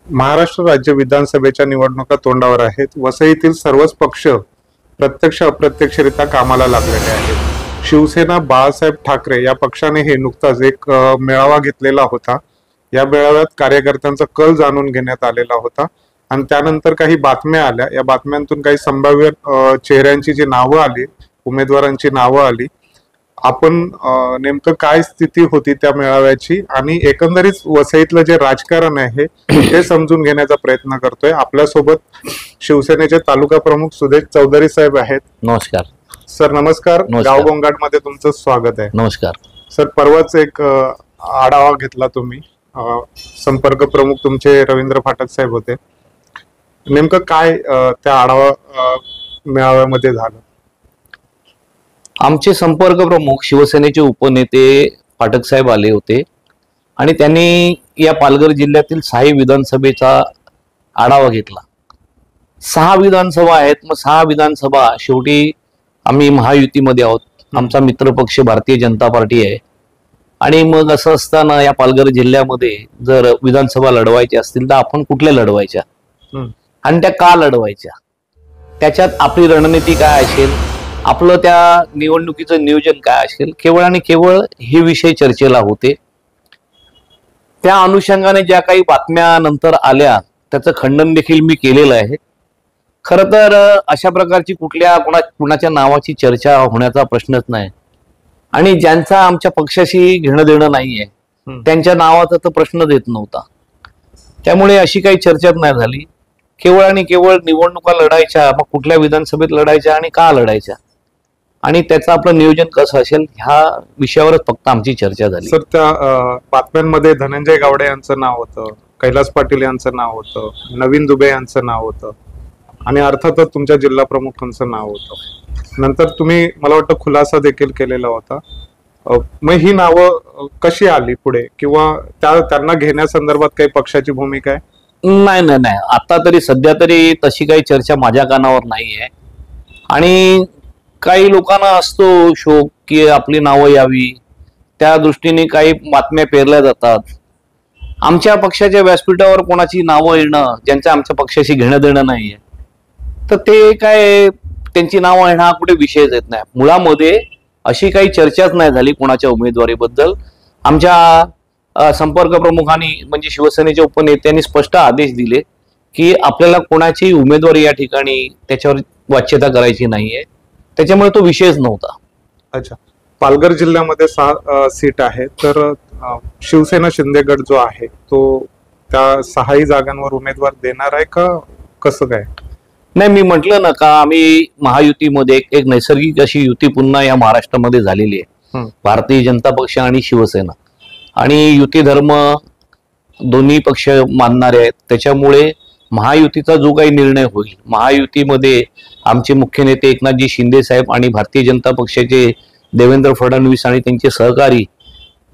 महाराष्ट्र राज्य विधानसभेच्या निवडणुका तोंडावर आहेत. वसईतील सर्वच पक्ष प्रत्यक्ष अप्रत्यक्षरित्या कामाला लागलेले आहेत. शिवसेना बाळासाहेब ठाकरे या पक्षाने हे नुकताच एक मेळावा घेतलेला होता. या मेळाव्यात कार्यकर्त्यांचा कल जाणून घेण्यात आलेला होता आणि त्यानंतर काही बातम्या आल्या. या बातम्यांतून काही संभाव्य चेहऱ्यांची जी नावं आली, उमेदवारांची नावं आली. आपण नेमकं काय स्थिती होती त्या मेळाव्याची आणि एकंदरीत वसईतलं जे राजकारण आहे ते समजून घेण्याचा प्रयत्न करतोय. आपल्यासोबत शिवसेनेचे तालुका प्रमुख सुदेश चौधरी साहेब आहेत. नमस्कार सर. नमस्कार. गाव गोंगाट मध्ये तुमचं स्वागत आहे. नमस्कार सर. परवाच एक आढावा घेतला तुम्ही. संपर्क प्रमुख तुमचे रवींद्र फाटक साहेब होते. नेमकं काय त्या आढावा मेळाव्यामध्ये झालं? आमचे संपर्क प्रमुख शिवसेनेचे उपनेते फाटक साहेब आले होते आणि त्यांनी या पालघर जिल्ह्यातील 6 विधानसभेचा आढावा घेतला. 6 विधानसभा आहेत. मग 6 विधानसभा शेवटी आम्ही महायुतीमध्ये आहोत. आमचा मित्रपक्ष भारतीय जनता पार्टी आहे आणि मग असं असताना या पालघर जिल्ह्यामध्ये जर विधानसभा लढवायच्या असतील तर आपण कुठल्या लढवायच्या आणि त्या का लढवायच्या, त्याच्यात आपली रणनीती काय असेल, आपलं त्या निवडणुकीचं नियोजन काय असेल, केवळ आणि केवळ हे विषय चर्चेला होते. त्या अनुषंगाने ज्या काही बातम्या नंतर आल्या त्याचं खंडन देखील मी केलेलं आहे. खरं तर अशा प्रकारची कुणाच्या नावाची चर्चा होण्याचा प्रश्नच नाही आणि ज्यांचा आमच्या पक्षाशी घेणं देणं नाहीये त्यांच्या नावाचा तर प्रश्नच येत नव्हता. त्यामुळे अशी काही चर्चाच नाही झाली. केवळ आणि केवळ निवडणुका लढायच्या, मग कुठल्या विधानसभेत लढायच्या आणि का लढायच्या आणि त्याचं आपलं नियोजन कसं असेल ह्या विषयावरच फक्त आमची चर्चा झाली. सर, त्या बातम्यांमध्ये धनंजय गावडे यांचं नाव होतं, कैलास पाटील यांचं नाव होतं, नवीन दुबे यांचं नाव होतं आणि अर्थातच तुमच्या जिल्हा प्रमुखांचं नाव होतं. नंतर तुम्ही मला वाटतं खुलासा देखील केलेला होता. मग ही नावं कशी आली पुढे किंवा त्यांना घेण्यासंदर्भात काही पक्षाची भूमिका आहे? नाही, आता तरी सध्या तरी तशी काही चर्चा माझ्या कानावर नाहीये आणि काही लोकांना असतो शोक की आपली नावं यावी, त्या दृष्टीने काही बातम्या पेरल्या जातात. आमच्या पक्षाच्या व्यासपीठावर कोणाची नावं येणं ज्यांचं आमच्या पक्षाशी घेणं देणं नाहीये तर ते काय त्यांची नावं येणं हा कुठे विषयच येत नाही. मुळामध्ये अशी काही चर्चाच नाही झाली कोणाच्या उमेदवारीबद्दल. आमच्या संपर्क प्रमुखांनी म्हणजे शिवसेनेच्या उपनेत्यांनी स्पष्ट आदेश दिले की आपल्याला कोणाची उमेदवारी या ठिकाणी त्याच्यावर वाच्यता करायची नाहीये. त्याच्यामुळे तो विषयच नव्हता. अच्छा. पालघर जिल्ह्यामध्ये 6 सीट आहे तर शिवसेना शिंदे गट जो आहे तो त्या 6 जागांवर उमेदवार देणार आहे का कसं काय? नाही, मी म्हटलं ना का आम्ही महायुतीमध्ये एक नैसर्गिक अशी युती पुन्हा या महाराष्ट्रामध्ये झालेली आहे. भारतीय जनता पक्ष आणि शिवसेना आणि युती धर्म दोन्ही पक्ष मानणारे आहेत. त्याच्यामुळे महायुतीचा जो काही निर्णय होईल, महायुतीमध्ये आमचे मुख्य नेते एकनाथजी शिंदे साहेब आणि भारतीय जनता पक्षाचे देवेंद्र फडणवीस आणि त्यांचे सहकारी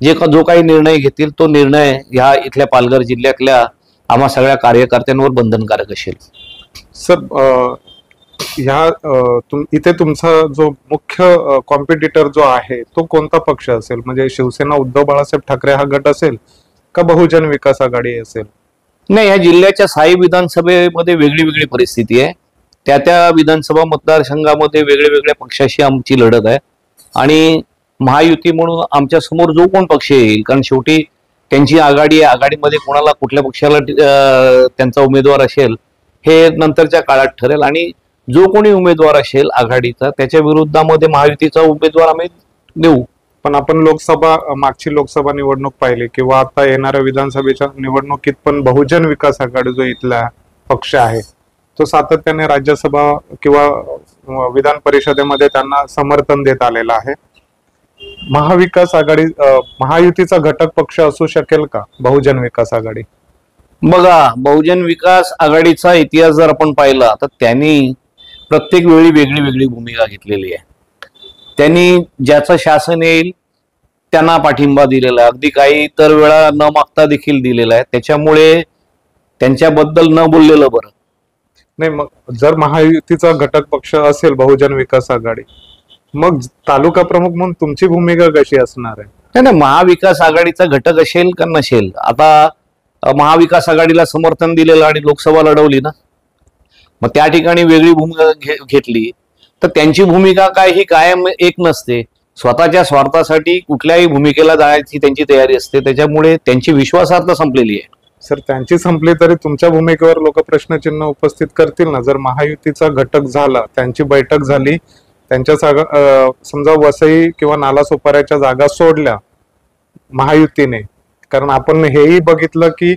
जो काही निर्णय घेतील तो निर्णय ह्या इथल्या पालघर जिल्ह्यातल्या आम्हा सगळ्या कार्यकर्त्यांवर बंधनकारक असेल. सर, इथे तुमचा जो मुख्य कॉम्पिटिटर जो आहे तो कोणता पक्ष असेल? म्हणजे शिवसेना उद्धव बाळासाहेब ठाकरे हा गट असेल का बहुजन विकास आघाडी असेल? नाही, या जिल्ह्याच्या 6 विधानसभेमध्ये वेगळी वेगळी परिस्थिती आहे. त्या विधानसभा मतदारसंघामध्ये वेगळ्या पक्षाशी आमची लढत आहे आणि महायुती म्हणून आमच्या समोर जो कोण पक्ष येईल, कारण शेवटी त्यांची आघाडी आहे, आघाडीमध्ये कोणाला कुठल्या पक्षाला त्यांचा उमेदवार असेल हे नंतरच्या काळात ठरेल आणि जो कोणी उमेदवार असेल आघाडीचा त्याच्या विरुद्धामध्ये महायुतीचा उमेदवार आम्ही देऊ. पण आपण मागची लोकसभा निवडणूक पाहिली किंवा आता येणाऱ्या विधानसभेच्या निवडणुकीत पण बहुजन विकास आघाडी जो इथला पक्ष आहे तो सातत्याने राज्यसभा किंवा विधान परिषदेमध्ये त्यांना समर्थन देत आलेला आहे. महाविकास आघाडी महायुतीचा घटक पक्ष असू शकेल का बहुजन विकास आघाडी? बघा, बहुजन विकास आघाडीचा इतिहास जर आपण पाहिला तर त्यांनी प्रत्येक वेळी वेगळी वेगळी भूमिका घेतलेली आहे. त्यांनी ज्याचं शासन येईल त्यांना पाठिंबा दिलेला आहे, अगदी काही तर वेळा न मागता देखील दिलेला आहे. त्याच्यामुळे त्यांच्याबद्दल न बोललेलं बरं. नाही, मग जर महायुतीचा घटक पक्ष असेल बहुजन विकास आघाडी, मग तालुका प्रमुख म्हणून तुमची भूमिका कशी असणार आहे? नाही, महाविकास आघाडीचा घटक असेल का नसेल, आता महाविकास आघाडीला समर्थन दिलेलं आणि लोकसभा लढवली ना, मग त्या ठिकाणी वेगळी भूमिका घेतली तर त्यांची भूमिका काय ही कायम एक नसते. स्वतःच्या स्वार्थासाठी कुठल्याही भूमिकेला जाण्याची त्यांची तयारी असते, त्याच्यामुळे त्यांची विश्वासार्हता संपलेली आहे. सर, त्यांची संपली तरी तुमच्या भूमिकेवर लोक प्रश्नचिन्ह उपस्थित करतील ना. जर महायुतीचा घटक झाला, त्यांची बैठक झाली, त्यांच्या समजा वसई किंवा नालासोपाऱ्याच्या जागा सोडल्या महायुतीने, कारण आपण हेही बघितलं की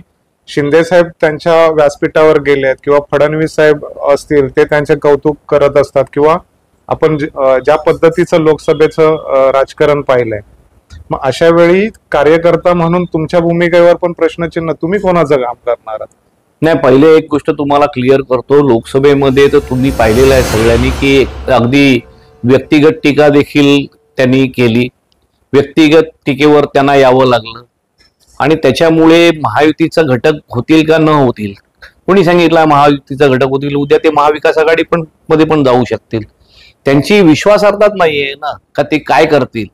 शिंदे साहेब त्यांच्या व्यासपीठावर गेले आहेत किंवा फडणवीस साहेब असतील ते त्यांचे कौतुक करत असतात, किंवा आपण ज्या पद्धतीचं लोकसभेचं राजकारण पाहिलंय, मग अशा वेळी कार्यकर्ता म्हणून तुमच्या भूमिकेवर पण प्रश्नचिन्ह, तुम्ही कोणाचं काम करणार आहात? नाही, पहिले एक गोष्ट तुम्हाला क्लिअर करतो, लोकसभेमध्ये तर तुम्ही पाहिलेलं आहे सगळ्यांनी की अगदी व्यक्तिगत टीका देखील त्यांनी केली, व्यक्तिगत टीकेवर त्यांना यावं लागलं आणि त्याच्यामुळे महायुतीचा घटक होतील का न होतील, कोणी सांगितलं महायुतीचा घटक होतील? उद्या ते महाविकास आघाडी मध्ये पण जाऊ शकतील. त्यांची विश्वासार्हताच नाहीये ना का ते काय करतील,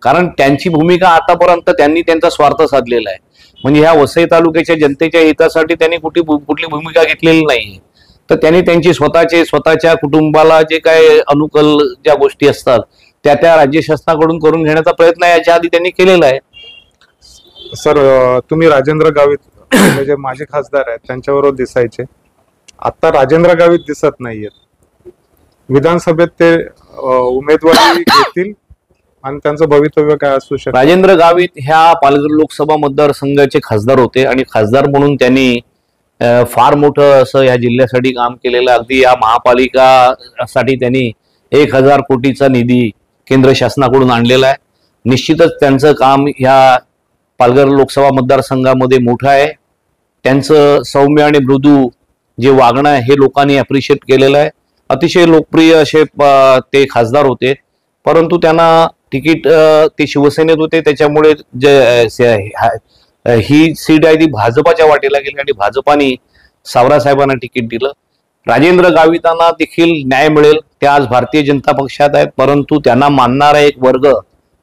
कारण त्यांची भूमिका आतापर्यंत त्यांनी त्यांचा स्वार्थ साधलेला आहे. म्हणजे ह्या वसई तालुक्याच्या जनतेच्या हितासाठी त्यांनी कुठली भूमिका घेतलेली नाहीये. तर त्यांनी त्यांची स्वतःच्या कुटुंबाला जे काय अनुकूल ज्या गोष्टी असतात त्या राज्य शासनाकडून करून घेण्याचा प्रयत्न याच्या आधी त्यांनी केलेला आहे. सर, तुम्ही राजेंद्र गावित जे माजी खासदार आहेत त्यांच्याबरोबर दिसायचे, आता राजेंद्र गावित दिसत नाहीयेत. विधानसभेत ते उमेदवारी घेतील आणि त्यांचं भवितव्य काय असू शकतं? राजेंद्र गावित ह्या पालघर लोकसभा मतदारसंघाचे खासदार होते आणि खासदार म्हणून त्यांनी फार मोठं असं या जिल्ह्यासाठी काम केलेलं. अगदी या महापालिकासाठी त्यांनी 1000 कोटीचा निधी केंद्र शासनाकडून आणलेला आहे. निश्चितच त्यांचं काम ह्या पालघर लोकसभा मतदारसंघामध्ये मोठं आहे. त्यांचं सौम्य आणि मृदू जे वागणं आहे हे लोकांनी अप्रिशिएट केलेलं आहे. अतिशय लोकप्रिय असे ते खासदार होते, परंतु त्यांना तिकीट ते शिवसेनेत होते, त्याच्यामुळे ही सीट आहे ती भाजपाच्या वाटेला गेली आणि भाजपाने सावरा साहेबांना तिकीट दिलं. राजेंद्र गावितांना देखील न्याय मिळेल, ते आज भारतीय जनता पक्षात आहेत, परंतु त्यांना मानणारा एक वर्ग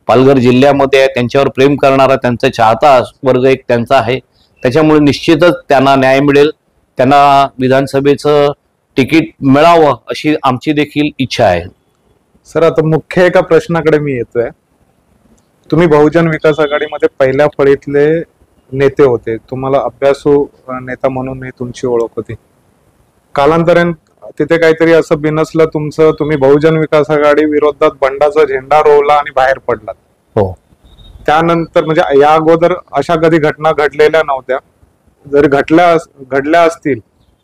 पालघर जिल्ह्यामध्ये आहे, त्यांच्यावर प्रेम करणारा त्यांचा चाहता वर्ग एक त्यांचा आहे, त्याच्यामुळे निश्चितच त्यांना न्याय मिळेल, त्यांना विधानसभेचं तिकीट मिळावं अशी आमची देखील इच्छा आहे. सर, आता मुख्य एका प्रश्नाकडे मी येतोय. तुम्ही बहुजन विकास आघाडीमध्ये पहिल्या फळीतले नेते होते, तुम्हाला अभ्यासू नेता म्हणून तुमची ओळख होती. कालांतराने तिथे काहीतरी असं बिनसलं तुमचं, तुम्ही बहुजन विकास आघाडी विरोधात बंडाचा झेंडा रोवला आणि बाहेर पडलात. हो, त्यानंतर म्हणजे या अगोदर अशा कधी घटना घडलेल्या नव्हत्या. जर घडल्या असतील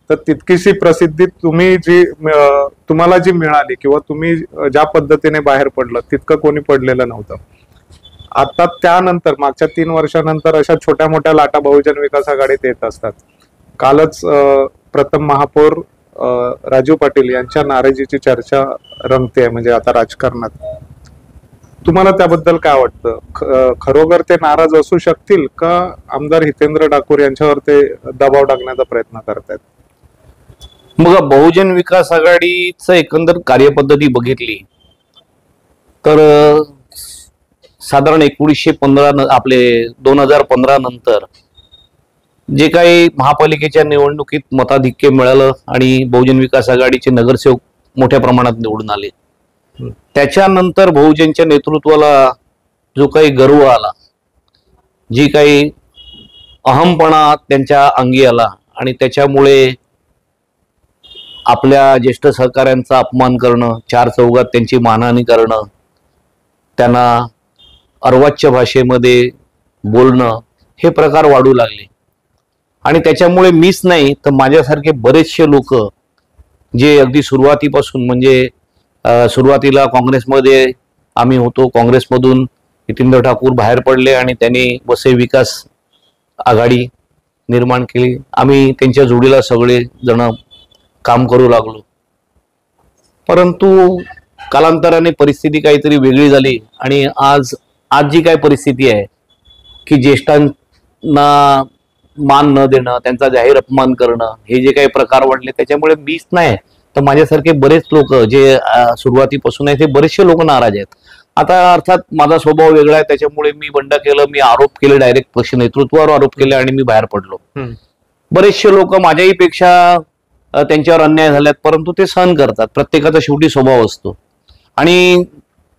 तर तितकीशी प्रसिद्धी तुम्हाला जी मिळाली किंवा तुम्ही ज्या पद्धतीने बाहेर पडलं तितकं कोणी पडलेलं नव्हतं. आता त्यानंतर मागच्या 3 वर्षानंतर अशा छोट्या मोठ्या लाटा बहुजन विकास आघाडीत येत असतात. कालच प्रथम महापौर राजू पाटील यांच्या नाराजीची चर्चा रंगते म्हणजे आता राजकारणात. तुम्हाला त्याबद्दल काय वाटतं? खरोखर ते नाराज असू शकतील का आमदार हितेंद्र ठाकूर यांच्यावर ते दबाव टाकण्याचा प्रयत्न करतायत? मग बहुजन विकास आघाडीचं एकंदर कार्यपद्धती बघितली तर साधारण 1915 आपले 2015 नंतर जे काही महापालिकेच्या निवडणुकीत मताधिक्य मिळालं आणि बहुजन विकास आघाडीचे नगरसेवक मोठ्या प्रमाणात निवडून आले, त्याच्यानंतर बहुजनच्या नेतृत्वाला जो काही गर्व आला, जी काही अहमपणा त्यांच्या अंगी आला आणि त्याच्यामुळे आपल्या ज्येष्ठ सहकाऱ्यांचा अपमान करणं, 4 चौघात त्यांची मानहानी करणं, त्यांना अर्वाच्य भाषेमध्ये बोलणं, हे प्रकार वाढू लागले. आणि त्याच्यामुळे मीच नाही तर माझ्यासारखे बरेचसे लोक जे अगदी सुरुवातीपासून म्हणजे सुरुवातीला काँग्रेसमध्ये आम्ही होतो, काँग्रेसमधून हितेंद्र ठाकूर बाहेर पडले आणि त्यांनी वसई विकास आघाडी निर्माण केली. आम्ही त्यांच्या जोडीला सगळे जण काम करू लागलो, परंतु कालांतराने परिस्थिती काहीतरी वेगळी झाली आणि आज जी काय परिस्थिती आहे की ज्येष्ठांना मान न देणं, त्यांचा जाहीर अपमान करणं, हे जे काही प्रकार वाढले त्याच्यामुळे मीच नाही तर माझ्यासारखे बरेच लोक जे सुरुवातीपासून आहे ते बरेचसे लोक नाराज आहेत. आता अर्थात माझा स्वभाव वेगळा आहे, त्याच्यामुळे मी बंड केलं, मी आरोप केले, डायरेक्ट पक्ष नेतृत्वावर आरोप केले आणि मी बाहेर पडलो. बरेचसे लोक माझ्याही पेक्षा त्यांच्यावर अन्याय झाल्यात, परंतु ते सहन करतात. प्रत्येकाचा शेवटी स्वभाव असतो. आणि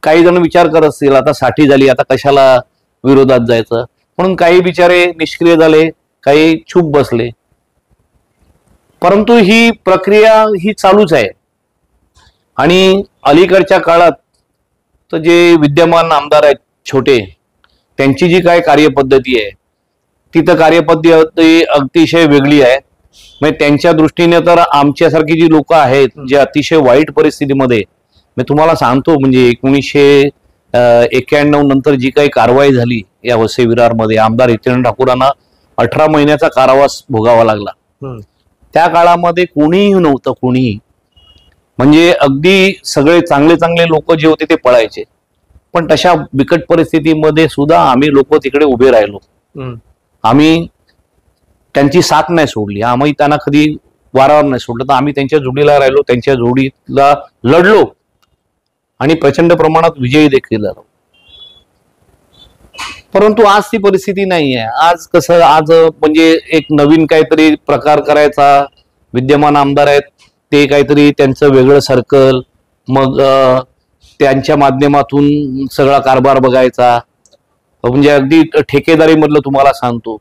काही जण विचार करत असतील आता 60 झाली, आता कशाला विरोधात जायचं, म्हणून काही बिचारे निष्क्रिय झाले, काही चूप बसले. परंतु ही प्रक्रिया ही चालूच आहे. आणि अलीकडच्या काळात तर जे विद्यमान आमदार आहेत छोटे, त्यांची जी काय कार्यपद्धती आहे ती तर कार्यपद्धती अतिशय वेगळी आहे. म्हणजे त्यांच्या दृष्टीने तर आमच्यासारखी जी लोक आहेत जे अतिशय वाईट परिस्थितीमध्ये, मी तुम्हाला सांगतो, म्हणजे 1991 नंतर जी काही कारवाई झाली या वसई विरारमध्ये, आमदार हितेंद्र ठाकूरांना 18 महिन्याचा कारावास भोगावा लागला. त्या काळामध्ये कोणीही नव्हतं, कोणीही. म्हणजे अगदी सगळे चांगले चांगले लोक जे होते ते पळायचे. पण तशा बिकट परिस्थितीमध्ये सुद्धा आम्ही लोक तिकडे उभे राहिलो. आम्ही त्यांची साथ नाही सोडली, आम्ही त्यांना कधी वारावर नाही सोडलं, तर आम्ही त्यांच्या जोडीला राहिलो, त्यांच्या जोडीला लढलो आणि प्रचंड प्रमाणात विजयी देखील झालो. परंतु आज ती परिस्थिती नाही आहे. आज कसं, आज म्हणजे एक नवीन काहीतरी प्रकार करायचा, विद्यमान आमदार आहेत ते काहीतरी त्यांचं वेगळं सर्कल, मग त्यांच्या माध्यमातून सगळा कारभार बघायचा. म्हणजे अगदी ठेकेदारी मधलं तुम्हाला सांगतो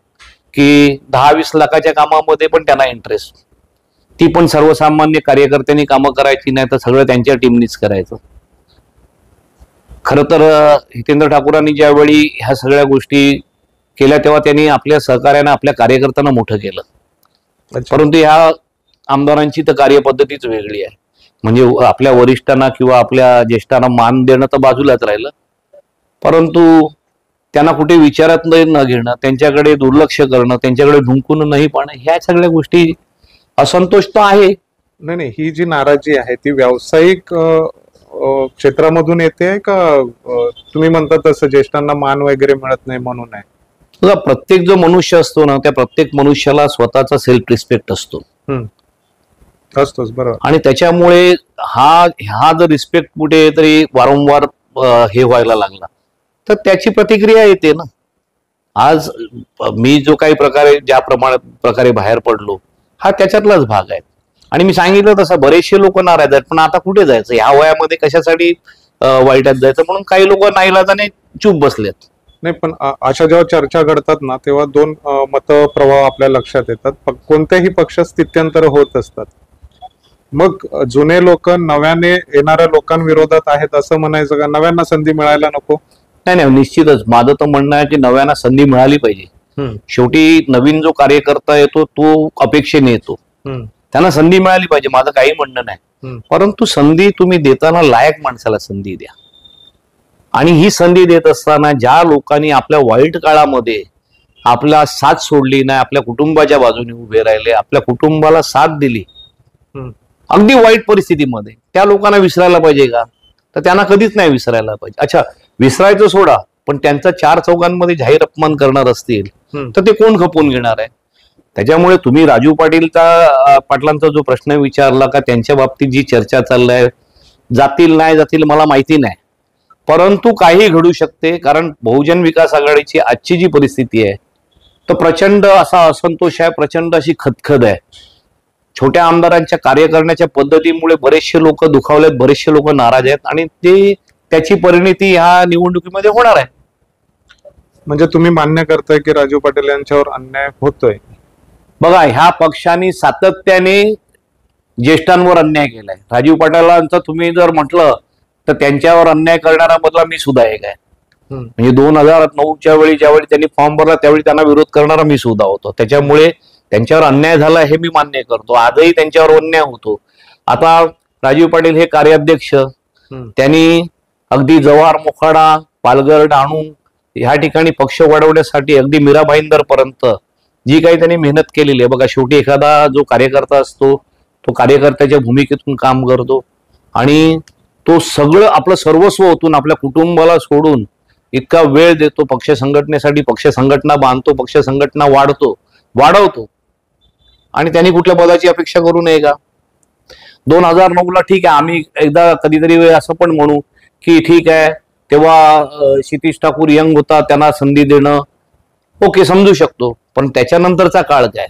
की 10-20 लाखाच्या कामामध्ये पण त्यांना इंटरेस्ट, ती पण सर्वसामान्य कार्यकर्त्यांनी कामं करायची नाही, तर सगळं त्यांच्या टीमनीच करायचं. खरं तर हितेंद्र ठाकूरांनी ज्यावेळी ह्या सगळ्या गोष्टी केल्या तेव्हा त्यांनी आपल्या सहकार्यानं आपल्या कार्यकर्त्यांना मोठं केलं. परंतु ह्या आमदारांची तर कार्यपद्धतीच वेगळी आहे. म्हणजे आपल्या वरिष्ठांना किंवा आपल्या ज्येष्ठांना मान देणं तर बाजूलाच राहिलं, परंतु त्यांना कुठे विचारात न घेणं, त्यांच्याकडे दुर्लक्ष करणं, त्यांच्याकडे ढुंकून नाही पाहणं, ह्या सगळ्या गोष्टी असंतोष तर आहे. नाही, ही जी नाराजी आहे ती व्यावसायिक क्षेत्रामधून येते का तुम्ही म्हणता तसं ज्येष्ठांना मान वगैरे मिळत नाही म्हणून आहे? बघा, प्रत्येक जो मनुष्य असतो ना, त्या प्रत्येक मनुष्याला स्वतःचा सेल्फ रिस्पेक्ट असतो. असतोच, बरोबर. आणि त्याच्यामुळे हा जर रिस्पेक्ट कुठेतरी वारंवार हे व्हायला लागला तर त्याची प्रतिक्रिया येते ना. आज मी जो काही ज्या प्रकारे बाहेर पडलो, हा त्याच्यातलाच भाग आहे. आणि मी सांगितलं तसं बरेचसे लोक नाराज आहेत, पण आता कुठे जायचं, ह्या वयामध्ये कशासाठी वाईटात जायचं, म्हणून काही लोक नाईलाजाने चूप बसलेत. नाही, पण अशा जेव्हा चर्चा घडतात ना तेव्हा दोन मतप्रवाह आपल्या लक्षात येतात. कोणत्याही पक्ष स्थित्यंतर होत असतात. मग जुने लोक नव्याने येणाऱ्या लोकांविरोधात आहेत असं म्हणायचं का? नव्यांना संधी मिळायला नको? नाही, निश्चितच माझं तर म्हणणं आहे की नव्यांना संधी मिळाली पाहिजे. शेवटी नवीन जो कार्यकर्ता येतो तो अपेक्षेने येतो, त्यांना संधी मिळाली पाहिजे, माझं काही म्हणणं नाही. परंतु संधी तुम्ही देताना लायक माणसाला संधी द्या. आणि ही संधी देत असताना ज्या लोकांनी आपल्या वाईट काळामध्ये आपला साथ सोडली नाही, आपल्या कुटुंबाच्या बाजूने उभे राहिले, आपल्या कुटुंबाला साथ दिली अगदी वाईट परिस्थितीमध्ये, त्या लोकांना विसरायला पाहिजे का? तर त्यांना कधीच नाही विसरायला पाहिजे. अच्छा, विसरायचं सोडा, पण त्यांचा 4 चौघांमध्ये जाहीर अपमान करणार असतील तर ते कोण खपवून घेणार आहे? त्याच्यामुळे तुम्ही राजू पाटलांचा जो प्रश्न विचारला का त्यांच्या बाबतीत जी चर्चा चाललाय, जातील नाही जातील मला माहिती नाही, परंतु काही घडू शकते. कारण बहुजन विकास आघाडीची आजची जी परिस्थिती आहे तर प्रचंड असा असंतोष आहे, प्रचंड अशी खदखद आहे. छोट्या आमदारांच्या कार्य करण्याच्या पद्धतीमुळे बरेचसे लोक दुखावलेत, बरेचसे लोक नाराज आहेत आणि त्याची परिणती ह्या निवडणुकीमध्ये होणार आहे. म्हणजे तुम्ही मान्य करताय की राजू पाटील यांच्यावर अन्याय होतोय? बघा, ह्या पक्षाने सातत्याने ज्येष्ठांवर अन्याय केलाय. राजीव पाटलांचा तुम्ही जर म्हटलं तर त्यांच्यावर अन्याय करणारा मधला मी सुद्धा एक आहे. म्हणजे 2009च्या वेळी ज्यावेळी त्यांनी फॉर्म भरला त्यावेळी त्यांना विरोध करणारा मी सुद्धा होतो. त्याच्यामुळे त्यांच्यावर अन्याय झाला हे मी मान्य करतो. आजही त्यांच्यावर अन्याय होतो. आता राजीव पाटील हे कार्याध्यक्ष, त्यांनी अगदी जव्हार, मोखाडा, पालघर, डहाणू ह्या ठिकाणी पक्ष वाढवण्यासाठी अगदी मीरा भाईंदर पर्यंत जी काही त्यांनी मेहनत केलेली आहे. बघा, शेवटी एखादा जो कार्यकर्ता असतो तो कार्यकर्त्याच्या भूमिकेतून काम करतो आणि तो सगळं आपलं सर्वस्व ओतून आपल्या कुटुंबाला सोडून इतका वेळ देतो पक्ष संघटनेसाठी. पक्ष संघटना बांधतो, पक्ष संघटना वाढवतो आणि त्यांनी कुठल्या पदाची अपेक्षा करू नये का? 2009ला ठीक आहे, आम्ही एकदा कधीतरी असं पण म्हणू की ठीक आहे, तेव्हा क्षितिज ठाकूर यंग होता, त्यांना संधी देणं ओके, समजू शकतो. पण त्याच्यानंतरचा काळ काय?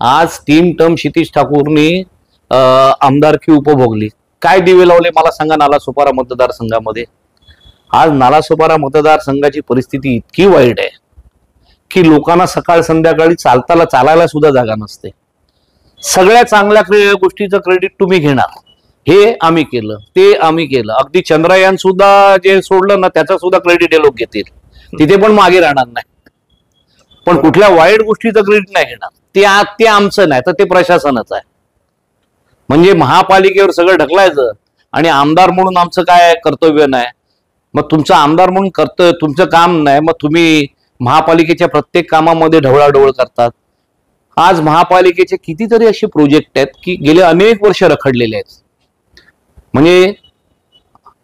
आज 3 टर्म क्षितिज ठाकूरनी आमदारकी उपभोगली. काय दिवे लावले मला सांगा नालासोपारा मतदारसंघामध्ये? आज नालासोपारा मतदारसंघाची परिस्थिती इतकी वाईट आहे की लोकांना सकाळ संध्याकाळी चालायला सुद्धा जागा नसते. सगळ्या चांगल्या गोष्टीचं क्रेडिट तुम्ही घेणार, हे आम्ही केलं, ते आम्ही केलं. अगदी चंद्रयान सुद्धा जे सोडलं ना, त्याचा सुद्धा क्रेडिट हे लोक घेतील, तिथे पण मागे राहणार नाही. पण कुठल्या वाईट गोष्टीचं क्रेडिट नाही घेणार. ते आमचं नाही तर ते प्रशासनाचं आहे. म्हणजे महापालिकेवर सगळं ढकलायचं आणि आमदार म्हणून आमचं काय कर्तव्य नाही. मग तुमचं आमदार म्हणून तुमचं काम नाही, मग तुम्ही महापालिकेच्या प्रत्येक कामामध्ये ढवळाढवळ करतात. आज महापालिकेचे कितीतरी असे प्रोजेक्ट आहेत की गेले अनेक वर्ष रखडलेले आहेत. म्हणजे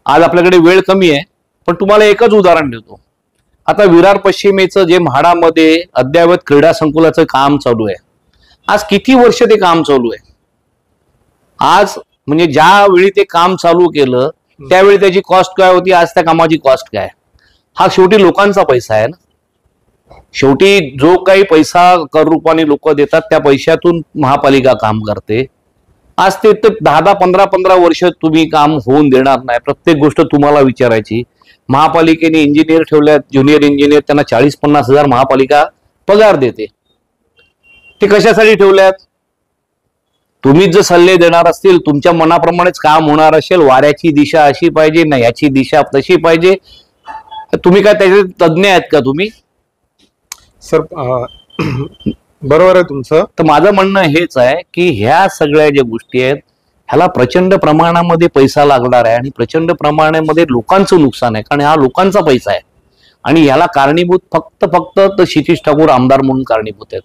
आज आपल्याकडे वेळ कमी आहे, पण तुम्हाला एकच उदाहरण देतो. आता विरार पश्चिमेचं जे म्हाडामध्ये अद्ययावत क्रीडा संकुलाचं काम चालू आहे, आज किती वर्ष ते काम चालू आहे. आज म्हणजे ज्यावेळी ते काम चालू केलं त्यावेळी त्याची कॉस्ट काय होती, आज त्या कामाची कॉस्ट काय? हा शेवटी लोकांचा पैसा आहे ना. शेवटी जो काही पैसा कर रूपाने लोक देतात त्या पैशातून महापालिका काम करते. आज ते 10-15 वर्ष तुम्ही काम होऊन देणार नाही. प्रत्येक गोष्ट तुम्हाला विचारायची. महापालिकेने इंजिनियर ठेवल्यात, ज्युनियर इंजिनियर, त्यांना 40-50 हजार महापालिका पगार देते. ते कशासाठी ठेवल्यात? तुम्हीच जर सल्ले देणार असतील, तुमच्या मनाप्रमाणेच काम होणार असेल, वाऱ्याची दिशा अशी पाहिजे ना, याची दिशा तशी पाहिजे, तुम्ही काय त्याचे तज्ञ आहेत का तुम्ही? सर बरोबर आहे तुमचं. तर माझं म्हणणं हेच आहे की ह्या सगळ्या ज्या गोष्टी आहेत ह्याला प्रचंड प्रमाणामध्ये पैसा लागणार आहे आणि प्रचंड प्रमाणामध्ये लोकांचं नुकसान आहे, कारण हा लोकांचा पैसा आहे. आणि याला कारणीभूत फक्त क्षितिज ठाकूर आमदार म्हणून कारणीभूत आहेत.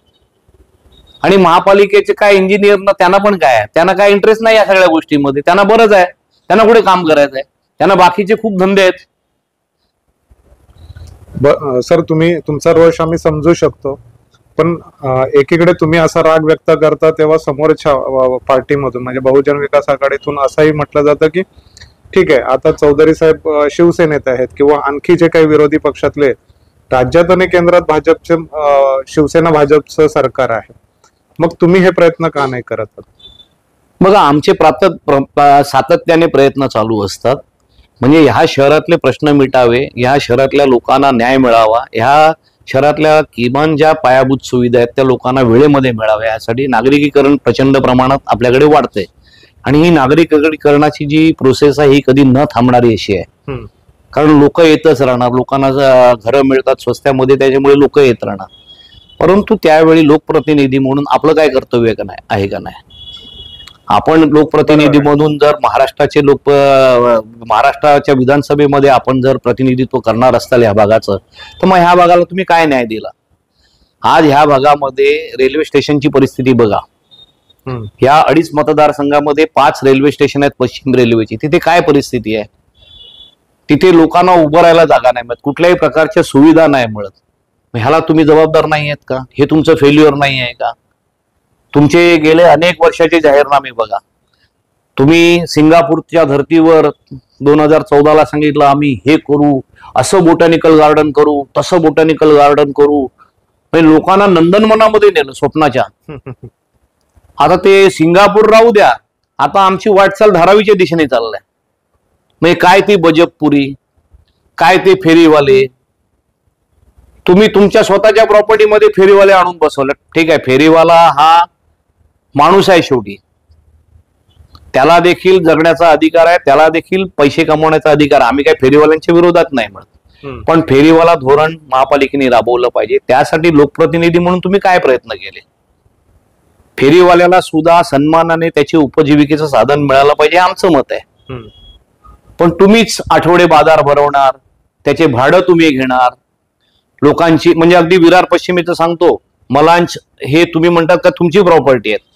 आणि महापालिकेचे काय इंजिनियर ना, त्यांना पण काय आहे, त्यांना काय इंटरेस्ट नाही या सगळ्या गोष्टींमध्ये. त्यांना बरंच आहे, त्यांना कुठे काम करायचं आहे, त्यांना बाकीचे खूप धंदे आहेत. सर तुमचा रोष आम्ही समजू शकतो, पण एकीकडे तुम्ही असा राग व्यक्त करता तेव्हा समोरच्या पार्टीमधून म्हणजे बहुजन विकास आघाडीतून असंही म्हटलं जातं की ठीक आहे, आता चौधरी साहेब शिवसेनेत आहेत किंवा आणखी जे काही विरोधी पक्षातले, राज्यात आणि केंद्रात भाजपचे शिवसेना भाजपचं सरकार आहे, मग तुम्ही हे प्रयत्न का नाही करत? बघा, आमचे सातत्याने प्रयत्न चालू असतात. म्हणजे ह्या शहरातले प्रश्न मिटावे, ह्या शहरातल्या लोकांना न्याय मिळावा, ह्या शहरातल्या किमान ज्या पायाभूत सुविधा आहेत त्या लोकांना वेळेमध्ये मिळाव्या, यासाठी नागरिकीकरण प्रचंड प्रमाणात आपल्याकडे वाढते. आणि ही नागरिकीकरणाची जी प्रोसेस आहे ही कधी न थांबणारी अशी आहे. कारण लोक येतच राहणार, लोकांना घरं मिळतात स्वस्त्यामध्ये, त्याच्यामुळे लोक येत राहणार. परंतु त्यावेळी लोकप्रतिनिधी म्हणून आपलं काय कर्तव्य आहे का नाही? आपण लोकप्रतिनिधी म्हणून जर महाराष्ट्राच्या विधानसभेमध्ये आपण जर प्रतिनिधित्व करणार असाल ह्या भागाचं, तर मग ह्या भागाला तुम्ही काय न्याय दिला? आज ह्या भागामध्ये रेल्वे स्टेशनची परिस्थिती बघा. ह्या 2.5 मतदारसंघामध्ये 5 रेल्वे स्टेशन आहेत पश्चिम रेल्वेची. तिथे काय परिस्थिती आहे? तिथे लोकांना उभं राहायला जागा नाही मिळत, कुठल्याही प्रकारच्या सुविधा नाही मिळत. ह्याला तुम्ही जबाबदार नाही आहेत का? हे तुमचं फेल्युअर नाही आहे का? तुमचे गेले अनेक वर्षाचे जाहीरनामे बघा. तुम्ही सिंगापूरच्या धर्तीवर 2014ला सांगितलं आम्ही हे करू, असं बोटॅनिकल गार्डन करू, तसं बोटॅनिकल गार्डन करू, म्हणजे लोकांना नंदनवनामध्ये नेलं स्वप्नाच्या. आता ते सिंगापूर राहू द्या, आता आमची वाटचाल धारावीच्या दिशेने चाललाय. म्हणजे काय ती बजपपुरी, काय ते फेरीवाले, तुम्ही तुमच्या स्वतःच्या प्रॉपर्टीमध्ये फेरीवाले आणून बसवले. ठीक आहे, फेरीवाला हा माणूस आहे शेवटी, त्याला देखील जगण्याचा अधिकार आहे, त्याला देखील पैसे कमवण्याचा अधिकार. आम्ही काही फेरीवाल्यांच्या विरोधात नाही म्हणत, पण फेरीवाला धोरण महापालिकेने राबवलं पाहिजे. त्यासाठी लोकप्रतिनिधी म्हणून तुम्ही काय प्रयत्न केले? फेरीवाल्याला सुद्धा सन्मानाने त्याची उपजीविकेचं साधन मिळालं पाहिजे, आमचं मत आहे. पण तुम्हीच आठवडे बाजार भरवणार, त्याचे भाडं तुम्ही घेणार लोकांची. म्हणजे अगदी विरार पश्चिमेचं सांगतो, मलांच हे तुम्ही म्हणतात का तुमची प्रॉपर्टी आहे,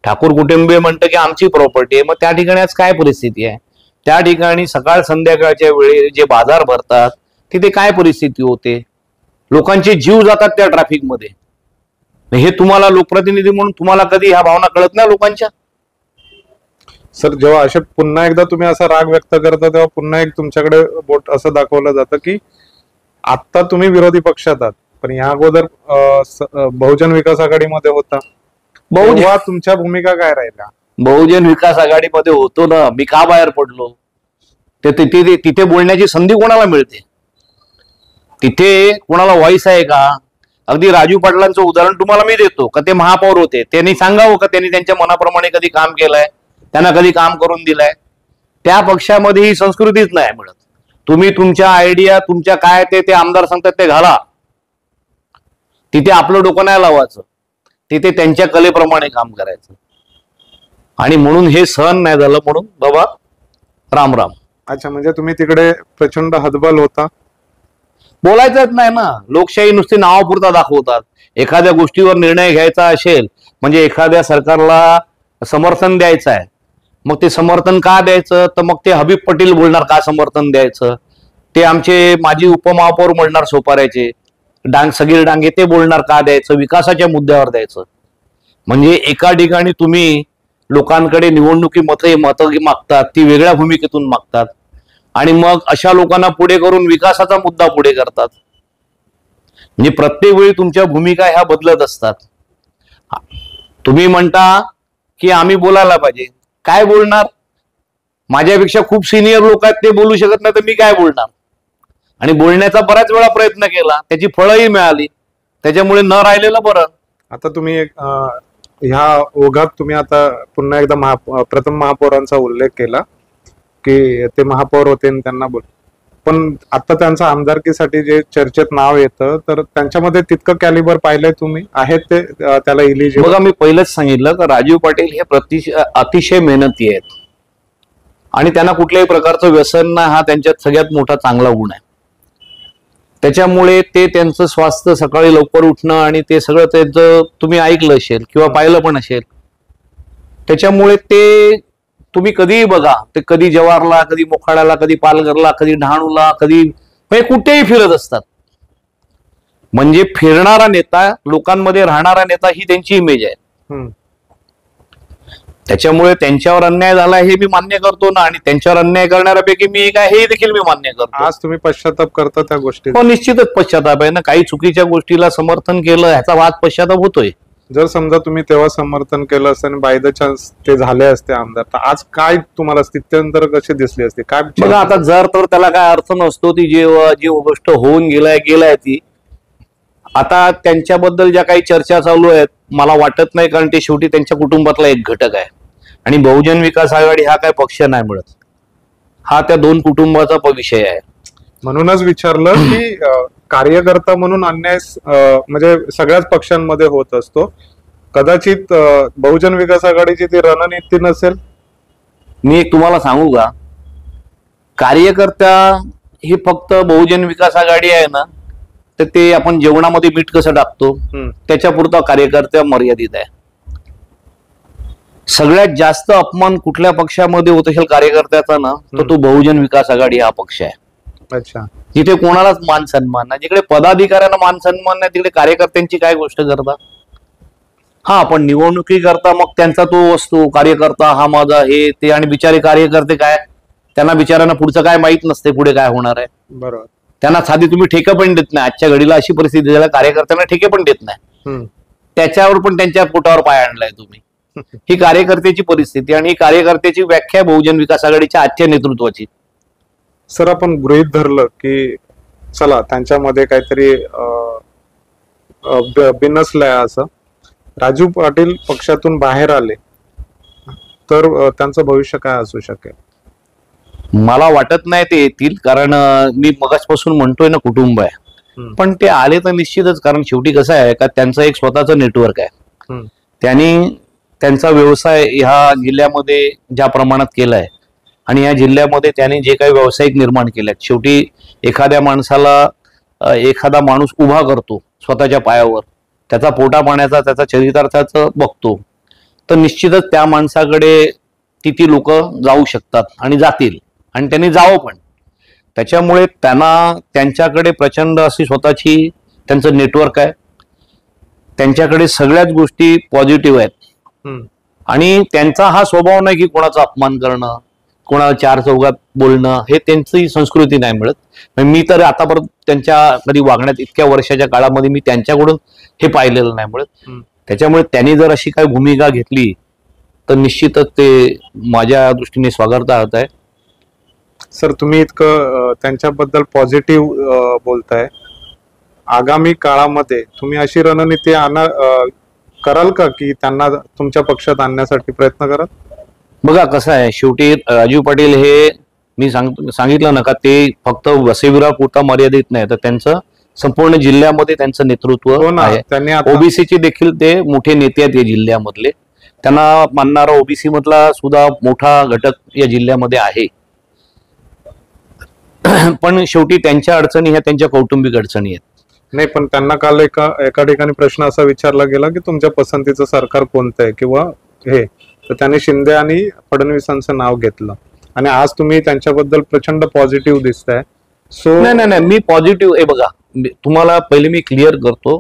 ठाकूर कुटुंबीय म्हणतं की आमची प्रॉपर्टी आहे. मग त्या ठिकाणी आज काय परिस्थिती आहे? त्या ठिकाणी सकाळ संध्याकाळच्या वेळी जे बाजार भरतात तिथे काय परिस्थिती होते? लोकांचे जीव जातात त्या ट्रॅफिकमध्ये. हे तुम्हाला लोकप्रतिनिधी म्हणून तुम्हाला कधी ह्या भावना कळत नाही लोकांच्या? सर, जेव्हा असे पुन्हा एकदा तुम्ही असा राग व्यक्त करता तेव्हा पुन्हा एक तुमच्याकडे बोट असं दाखवलं जातं की आता तुम्ही विरोधी पक्षात आहात, पण या अगोदर बहुजन विकास आघाडीमध्ये होता. तेव्हा तुमच्या भूमिका काय राहिल्या? बहुजन विकास आघाडीमध्ये होतो ना, मी का बाहेर पडलो? तिथे बोलण्याची संधी कोणाला मिळते? तिथे कोणाला व्हॉइस आहे का? अगदी राजू पाटलांचं उदाहरण तुम्हाला मी देतो का, ते महापौर होते, त्यांनी सांगावं का त्यांनी त्यांच्या मनाप्रमाणे कधी काम केलंय, त्यांना कधी काम करून दिलंय? त्या पक्षामध्ये ही संस्कृतीच नाही मिळत. तुम्ही तुमच्या आयडिया, तुमच्या काय ते आमदार सांगतात ते घाला. तिथे आपलं डोकं नाही लावायचं, तिथे त्यांच्या कलेप्रमाणे काम करायचं. आणि म्हणून हे सहन नाही झालं, म्हणून बाबा राम राम. अच्छा, म्हणजे तुम्ही तिकडे प्रचंड हतबल होता. बोलायचंच नाही ना. लोकशाही नुसती नावापुरता दाखवतात. एखाद्या गोष्टीवर निर्णय घ्यायचा असेल म्हणजे एखाद्या सरकारला समर्थन द्यायचं आहे, मग ते समर्थन का द्यायचं? तर मग ते हबीब पटेल बोलणार का समर्थन द्यायचं, ते आमचे माजी उपमहापौर म्हणणार सोपाऱ्याचे सगीर डांगे, ते बोलणार का द्यायचं, विकासाच्या मुद्द्यावर द्यायचं. म्हणजे एका ठिकाणी तुम्ही लोकांकडे निवडणुकी मतं मागतात, ती वेगळ्या भूमिकेतून मागतात, आणि मग अशा लोकांना पुढे करून विकासाचा मुद्दा पुढे करतात. म्हणजे प्रत्येक वेळी तुमच्या भूमिका ह्या बदलत असतात. तुम्ही म्हणता की आम्ही बोलायला पाहिजे, काय बोलणार? माझ्यापेक्षा खूप सिनियर लोक आहेत, ते बोलू शकत नाही तर मी काय बोलणार? आणि बोलण्याचा बऱ्याच वेळा प्रयत्न केला, त्याची फळंही मिळाली, त्याच्यामुळे न राहिलेलं बरं. आता तुम्ही ह्या ओघात तुम्ही आता पुन्हा एकदा प्रथम महापौरांचा उल्लेख केला की ते महापौर होते आणि त्यांना पण आता त्यांचा आमदारकीसाठी जे चर्चेत नाव येतं, तर त्यांच्यामध्ये तितकं कॅलिबर पाहिलंय तुम्ही? आहेत ते त्याला इलिजिबल? बघा, मी पहिलंच सांगितलं की राजीव पाटील हे अतिशय मेहनती आहेत आणि त्यांना कुठल्याही प्रकारचं व्यसन नाही, हा त्यांच्यात सगळ्यात मोठा चांगला गुण आहे. त्याच्यामुळे ते त्यांचं स्वास्थ्य, सकाळी लवकर उठणं आणि ते सगळं त्यांचं तुम्ही ऐकलं असेल किंवा पाहिलं पण असेल. त्याच्यामुळे ते तुम्ही कधीही बघा, ते कधी जवाहरला, कधी मोखाड्याला, कधी पालघरला, कधी डहाणूला, कधी म्हणजे कुठेही फिरत असतात. म्हणजे फिरणारा नेता, लोकांमध्ये राहणारा नेता ही त्यांची इमेज आहे. त्याच्यामुळे त्यांच्यावर अन्याय झाला हे मी मान्य करतो ना, आणि त्यांच्यावर अन्याय करणाऱ्यापैकी मी एक आहे हे देखील मी मान्य करतो. आज तुम्ही पश्चाताप करता त्या गोष्टी? हो, निश्चितच पश्चाताप आहे ना. काही चुकीच्या गोष्टीला समर्थन केलं ह्याचा वाद पश्चाताप होतोय. जर समजा तुम्ही तेव्हा समर्थन केलं असतं आणि बाय द चान्स ते झाले असते आमदार, तर आज काय तुम्हाला स्थित्यंतर कशी दिसली असते? काय बघा, आता जर तर त्याला काय अर्थ नसतो. ती जी गोष्ट होऊन गेलाय ती आता त्यांच्याबद्दल ज्या काही चर्चा चालू आहेत, मला वाटत नाही, कारण ते शेवटी त्यांच्या कुटुंबातला एक घटक आहे. आणि बहुजन विकास आघाडी हा काय पक्ष नाही मिळत, हा त्या दोन कुटुंबाचा विषय आहे. म्हणूनच विचारलं की कार्यकर्ता म्हणून अन्याय म्हणजे सगळ्याच पक्षांमध्ये होत असतो. कदाचित बहुजन विकास आघाडीची ती रणनीती नसेल. मी एक तुम्हाला सांगू का, कार्यकर्ता ही फक्त बहुजन विकास आघाडी आहे ना, तर ते आपण जेवणामध्ये मीठ कसं टाकतो त्याच्यापुरता कार्यकर्ता मर्यादित आहे. सगळ्यात जास्त अपमान कुठल्या पक्षामध्ये होत असेल कार्यकर्त्याचा ना, तर तो बहुजन विकास आघाडी हा पक्ष आहे. अच्छा, जिथे कोणालाच मान सन्मान नाही, जिकडे पदाधिकाऱ्यांना मान सन्मान नाही, तिकडे कार्यकर्त्यांची काय गोष्ट करता? हा, पण निवडणुकी करता मग त्यांचा तो असतो कार्यकर्ता हा माझा हे ते, आणि बिचारे कार्यकर्ते काय, त्यांना बिचाऱ्यांना पुढचं काय माहित नसते, पुढे काय होणार आहे. बरोबर. त्यांना साधी तुम्ही ठेके पण देत नाही. आजच्या घडीला अशी परिस्थिती झाली, कार्यकर्त्यांना ठेके पण देत नाही. त्याच्यावर पण त्यांच्या पोटावर पाय आणलाय तुम्ही. ही कार्यकर्त्याची परिस्थिती आणि ही कार्यकर्त्याची व्याख्या बहुजन विकास आघाडीच्या आजच्या नेतृत्वाची. सर, आपण गृहीत धरलं की चला त्यांच्यामध्ये काहीतरी बिनसलंय, असं राजू पाटील पक्षातून बाहेर आले तर त्यांचं भविष्य काय असू शकेल? मला वाटत नाही ते येतील, कारण मी मगाचपासून म्हणतोय ना कुटुंब आहे. पण ते आले तर निश्चितच, कारण शेवटी कसं आहे का, त्यांचं एक स्वतःचं नेटवर्क आहे. त्यांनी त्यांचा व्यवसाय ह्या जिल्ह्यामध्ये ज्या प्रमाणात केलाय आणि या जिल्ह्यामध्ये त्यांनी जे काही व्यावसायिक निर्माण केलेत, शेवटी एखाद्या माणसाला एखादा माणूस उभा करतो स्वतःच्या पायावर, त्याचा पोटा पाण्याचा, त्याचा चरितार्थाचं बघतो, तर निश्चितच त्या माणसाकडे ती लोक जाऊ शकतात आणि जातील, आणि त्यांनी जावं पण. त्याच्यामुळे त्यांच्याकडे प्रचंड अशी स्वतःची त्यांचं नेटवर्क आहे. त्यांच्याकडे सगळ्याच गोष्टी पॉझिटिव्ह आहेत. आणि त्यांचा हा स्वभाव नाही की कोणाचा अपमान करणं, कोणाला चार चौघात बोलणं, हे त्यांची संस्कृती नाही मिळत. मी तर आतापर्यंत त्यांच्या कधी वागण्यात इतक्या वर्षाच्या काळामध्ये मी त्यांच्याकडून हे पाहिलेलं नाही मिळत. त्याच्यामुळे त्यांनी जर अशी काही भूमिका घेतली तर निश्चितच ते माझ्या दृष्टीने स्वागतार्ह आहे. सर, तुम्ही इतकं त्यांच्याबद्दल पॉझिटिव्ह बोलताय, आगामी काळामध्ये तुम्ही अशी रणनीती कराल का की त्यांना तुमच्या पक्षात आणण्यासाठी प्रयत्न कराल? बघा कसं आहे, शेवटी राजीव पाटील हे मी सांगितलं ना का ते फक्त वसई विरार पुरता मर्यादित नाही, तर त्यांचं संपूर्ण जिल्ह्यामध्ये त्यांचं नेतृत्व आहे. त्यांनी ओबीसीचे देखील ते मोठे नेते आहेत या जिल्ह्यामधले. त्यांना मानणारा ओबीसी मधला सुद्धा मोठा घटक या जिल्ह्यामध्ये आहे. पण शेवटी त्यांच्या अडचणी ह्या त्यांच्या कौटुंबिक अडचणी आहेत. नाही, पण त्यांना काल एका ठिकाणी प्रश्न असा विचारला गेला की तुमच्या पसंतीचं सरकार कोणतं आहे किंवा हे, तर त्यांनी शिंदे आणि फडणवीसांचं नाव घेतलं आणि आज तुम्ही त्यांच्याबद्दल प्रचंड पॉझिटिव्ह दिसताय. नाही, मी पॉझिटिव्ह आहे. बघा, तुम्हाला पहिले मी क्लिअर करतो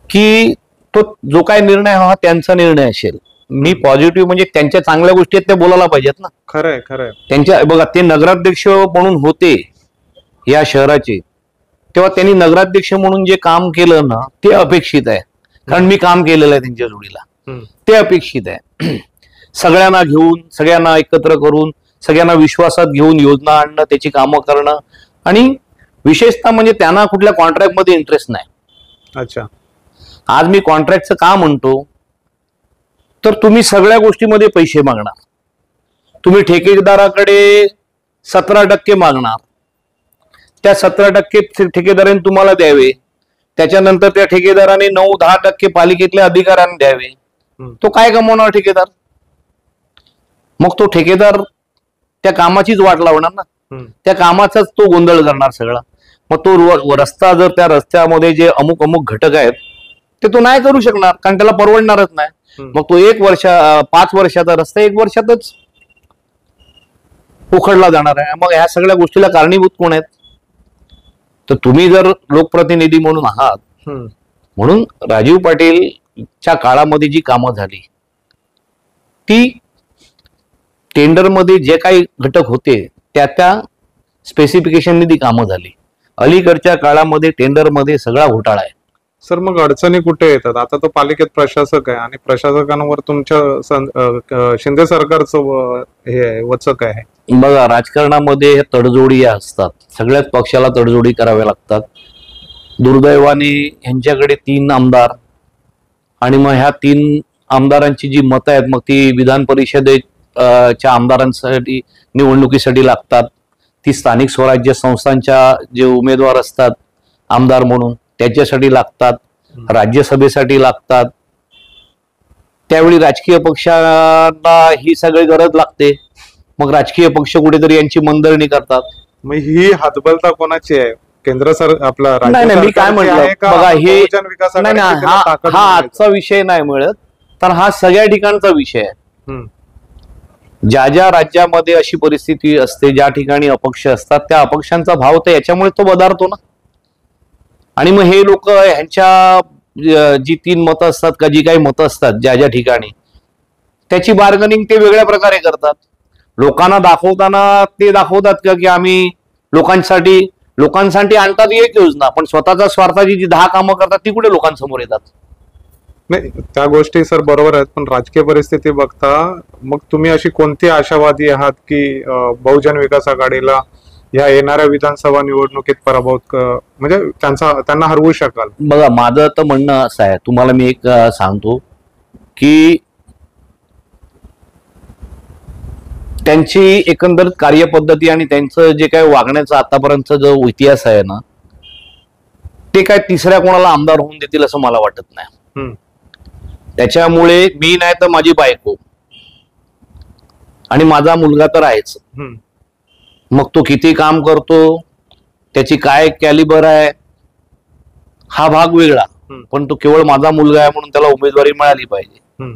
की तो जो काय निर्णय हा त्यांचा निर्णय असेल. मी पॉझिटिव्ह म्हणजे त्यांच्या चांगल्या गोष्टी आहेत त्या बोलायला पाहिजेत ना. खरंय खरंय. त्यांच्या बघा, ते नगराध्यक्ष म्हणून होते या शहराचे, तेव्हा त्यांनी नगराध्यक्ष म्हणून जे काम केलं ना ते अपेक्षित आहे. कारण मी काम केलेलं आहे त्यांच्या जोडीला, ते अपेक्षित आहे. सगळ्यांना घेऊन, सगळ्यांना एकत्र करून, सगळ्यांना विश्वासात घेऊन योजना आणणं, त्याची कामं करणं, आणि विशेषतः म्हणजे त्यांना कुठल्या कॉन्ट्रॅक्टमध्ये इंटरेस्ट नाही. अच्छा, आज मी कॉन्ट्रॅक्टचं का म्हणतो तर तुम्ही सगळ्या गोष्टीमध्ये पैसे मागणार, तुम्ही ठेकेदाराकडे 17% मागणार, त्या 17% ठेकेदाराने तुम्हाला द्यावे, त्याच्यानंतर त्या ठेकेदाराने 9-10% पालिकेतल्या अधिकाऱ्यांना द्यावे. तो काय कमवणार ठेकेदार? मग तो ठेकेदार त्या कामाचीच वाट लावणार ना, त्या कामाचाच तो गोंधळ करणार सगळा. मग तो रस्ता, जर त्या रस्त्यामध्ये जे अमुक अमुक घटक आहेत ते तो नाही करू शकणार, कारण त्याला परवडणारच नाही. मग तो 5 वर्षाचा रस्ता 1 वर्षातच उखडला जाणार आहे. मग ह्या सगळ्या गोष्टीला कारणीभूत कोण आहेत? तर तुम्ही जर लोकप्रतिनिधी म्हणून आहात, म्हणून राजीव पाटीलच्या काळामध्ये जी कामं झाली ती टेंडरमध्ये जे काही घटक होते त्या स्पेसिफिकेशनने ती कामं झाली. अलीकडच्या काळामध्ये टेंडरमध्ये सगळा घोटाळा आहे. सर, मग अडचणी कुठे येतात? आता तो पालिकेत प्रशासक आहे आणि प्रशासकांवर तुमच्या शिंदे सरकारचं हे वचक आहे. बघा, राजकारणामध्ये हे तडजोडी असतात, सगळ्याच पक्षाला तडजोडी कराव्या लागतात. दुर्दैवाने यांच्याकडे 3 आमदार, आणि मग ह्या 3 आमदारांची जी मतं आहेत मग ती विधान परिषदेच्या आमदारांसाठी निवडणुकीसाठी लागतात. ती स्थानिक स्वराज्य संस्थांच्या जे उमेदवार असतात आमदार म्हणून त्याच्यासाठी लागतात, राज्यसभेसाठी लागतात. त्यावेळी राजकीय पक्षांना ही सगळी गरज लागते. मग राजकीय पक्ष कुठेतरी यांची मनधरणी करतात. मग ही हातबलता कोणाची आहे? केंद्र आपला नाही, मी काय म्हटलं, बघा, हे नाही, हा आजचा विषय नाही मिळत, तर हा सगळ्या ठिकाणचा विषय आहे. ज्या ज्या राज्यामध्ये अशी परिस्थिती असते, ज्या ठिकाणी अपक्ष असतात, त्या अपक्षांचा भाव तर याच्यामुळे तो बदलतो ना. आणि मग हे लोक ह्यांच्या जी 3 मतं असतात का जी काही मतं असतात ज्या ज्या ठिकाणी, त्याची बार्गनिंग ते वेगळ्या प्रकारे करतात. लोकांना दाखवताना ते दाखवतात का की आम्ही लोकांसाठी आणतात एक योजना, पण स्वतःच्या स्वार्थाची जी 10 कामं करतात ती कुठे लोकांसमोर येतात? नाही, त्या गोष्टी सर बरोबर आहेत, पण राजकीय परिस्थिती बघता मग तुम्ही अशी कोणती आशावादी आहात की बहुजन विकास आघाडीला या येणाऱ्या विधानसभा निवडणुकीत पराभूत म्हणजे त्यांना हरवू शकाल? बघा, माझं तर म्हणणं असं आहे, तुम्हाला मी एक सांगतो की त्यांची एकंदर कार्यपद्धती आणि त्यांचं जे काही वागण्याचा आतापर्यंतचा जो इतिहास आहे ना, ते काय तिसऱ्या कोणाला आमदार होऊन देतील असं मला वाटत नाही. त्याच्यामुळे मी नाही तर माझी बायको आणि माझा मुलगा तर आहेच. मग तो किती काम करतो, त्याची काय कॅलिबर आहे, हा भाग वेगळा, पण तो केवळ माझा मुलगा आहे म्हणून त्याला उमेदवारी मिळाली पाहिजे.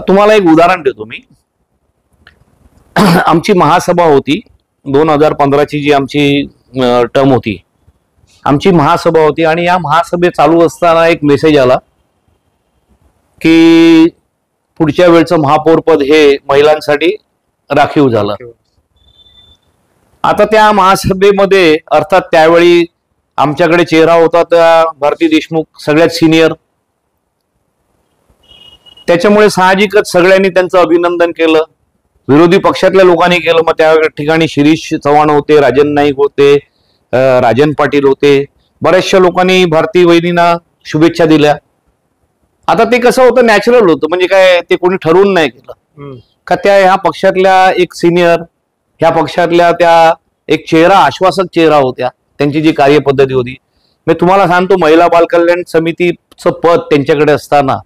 तुम्हाला एक उदाहरण देतो मी. आमची महासभा होती 2015ची, जी आमची टर्म होती, आमची महासभा होती, आणि या महासभे चालू असताना एक मेसेज आला की पुढच्या वेळचं महापौर पद हे महिलांसाठी राखीव झालं. आता त्या महासभेमध्ये अर्थात त्यावेळी आमच्याकडे चेहरा होता त्या भारती देशमुख सगळ्यात सिनियर, त्याच्यामुळे साहजिकच सगळ्यांनी त्यांचं अभिनंदन केलं, विरोधी पक्षातल्या लोकांनी केलं. मग त्या ठिकाणी शिरीष चव्हाण होते, राजन नाईक होते, राजन पाटील होते, बऱ्याचशा लोकांनी भारती वहिनींना शुभेच्छा दिल्या. आता ते कसं होतं, नॅचरल होतं, म्हणजे काय ते कोणी ठरवून नाही केलं का. त्या ह्या पक्षातल्या एक सिनियर, ह्या पक्षातल्या त्या एक चेहरा, आश्वासक चेहरा होत्या, त्यांची जी कार्यपद्धती होती. मी तुम्हाला सांगतो, महिला बाल कल्याण समितीचं पद त्यांच्याकडे असताना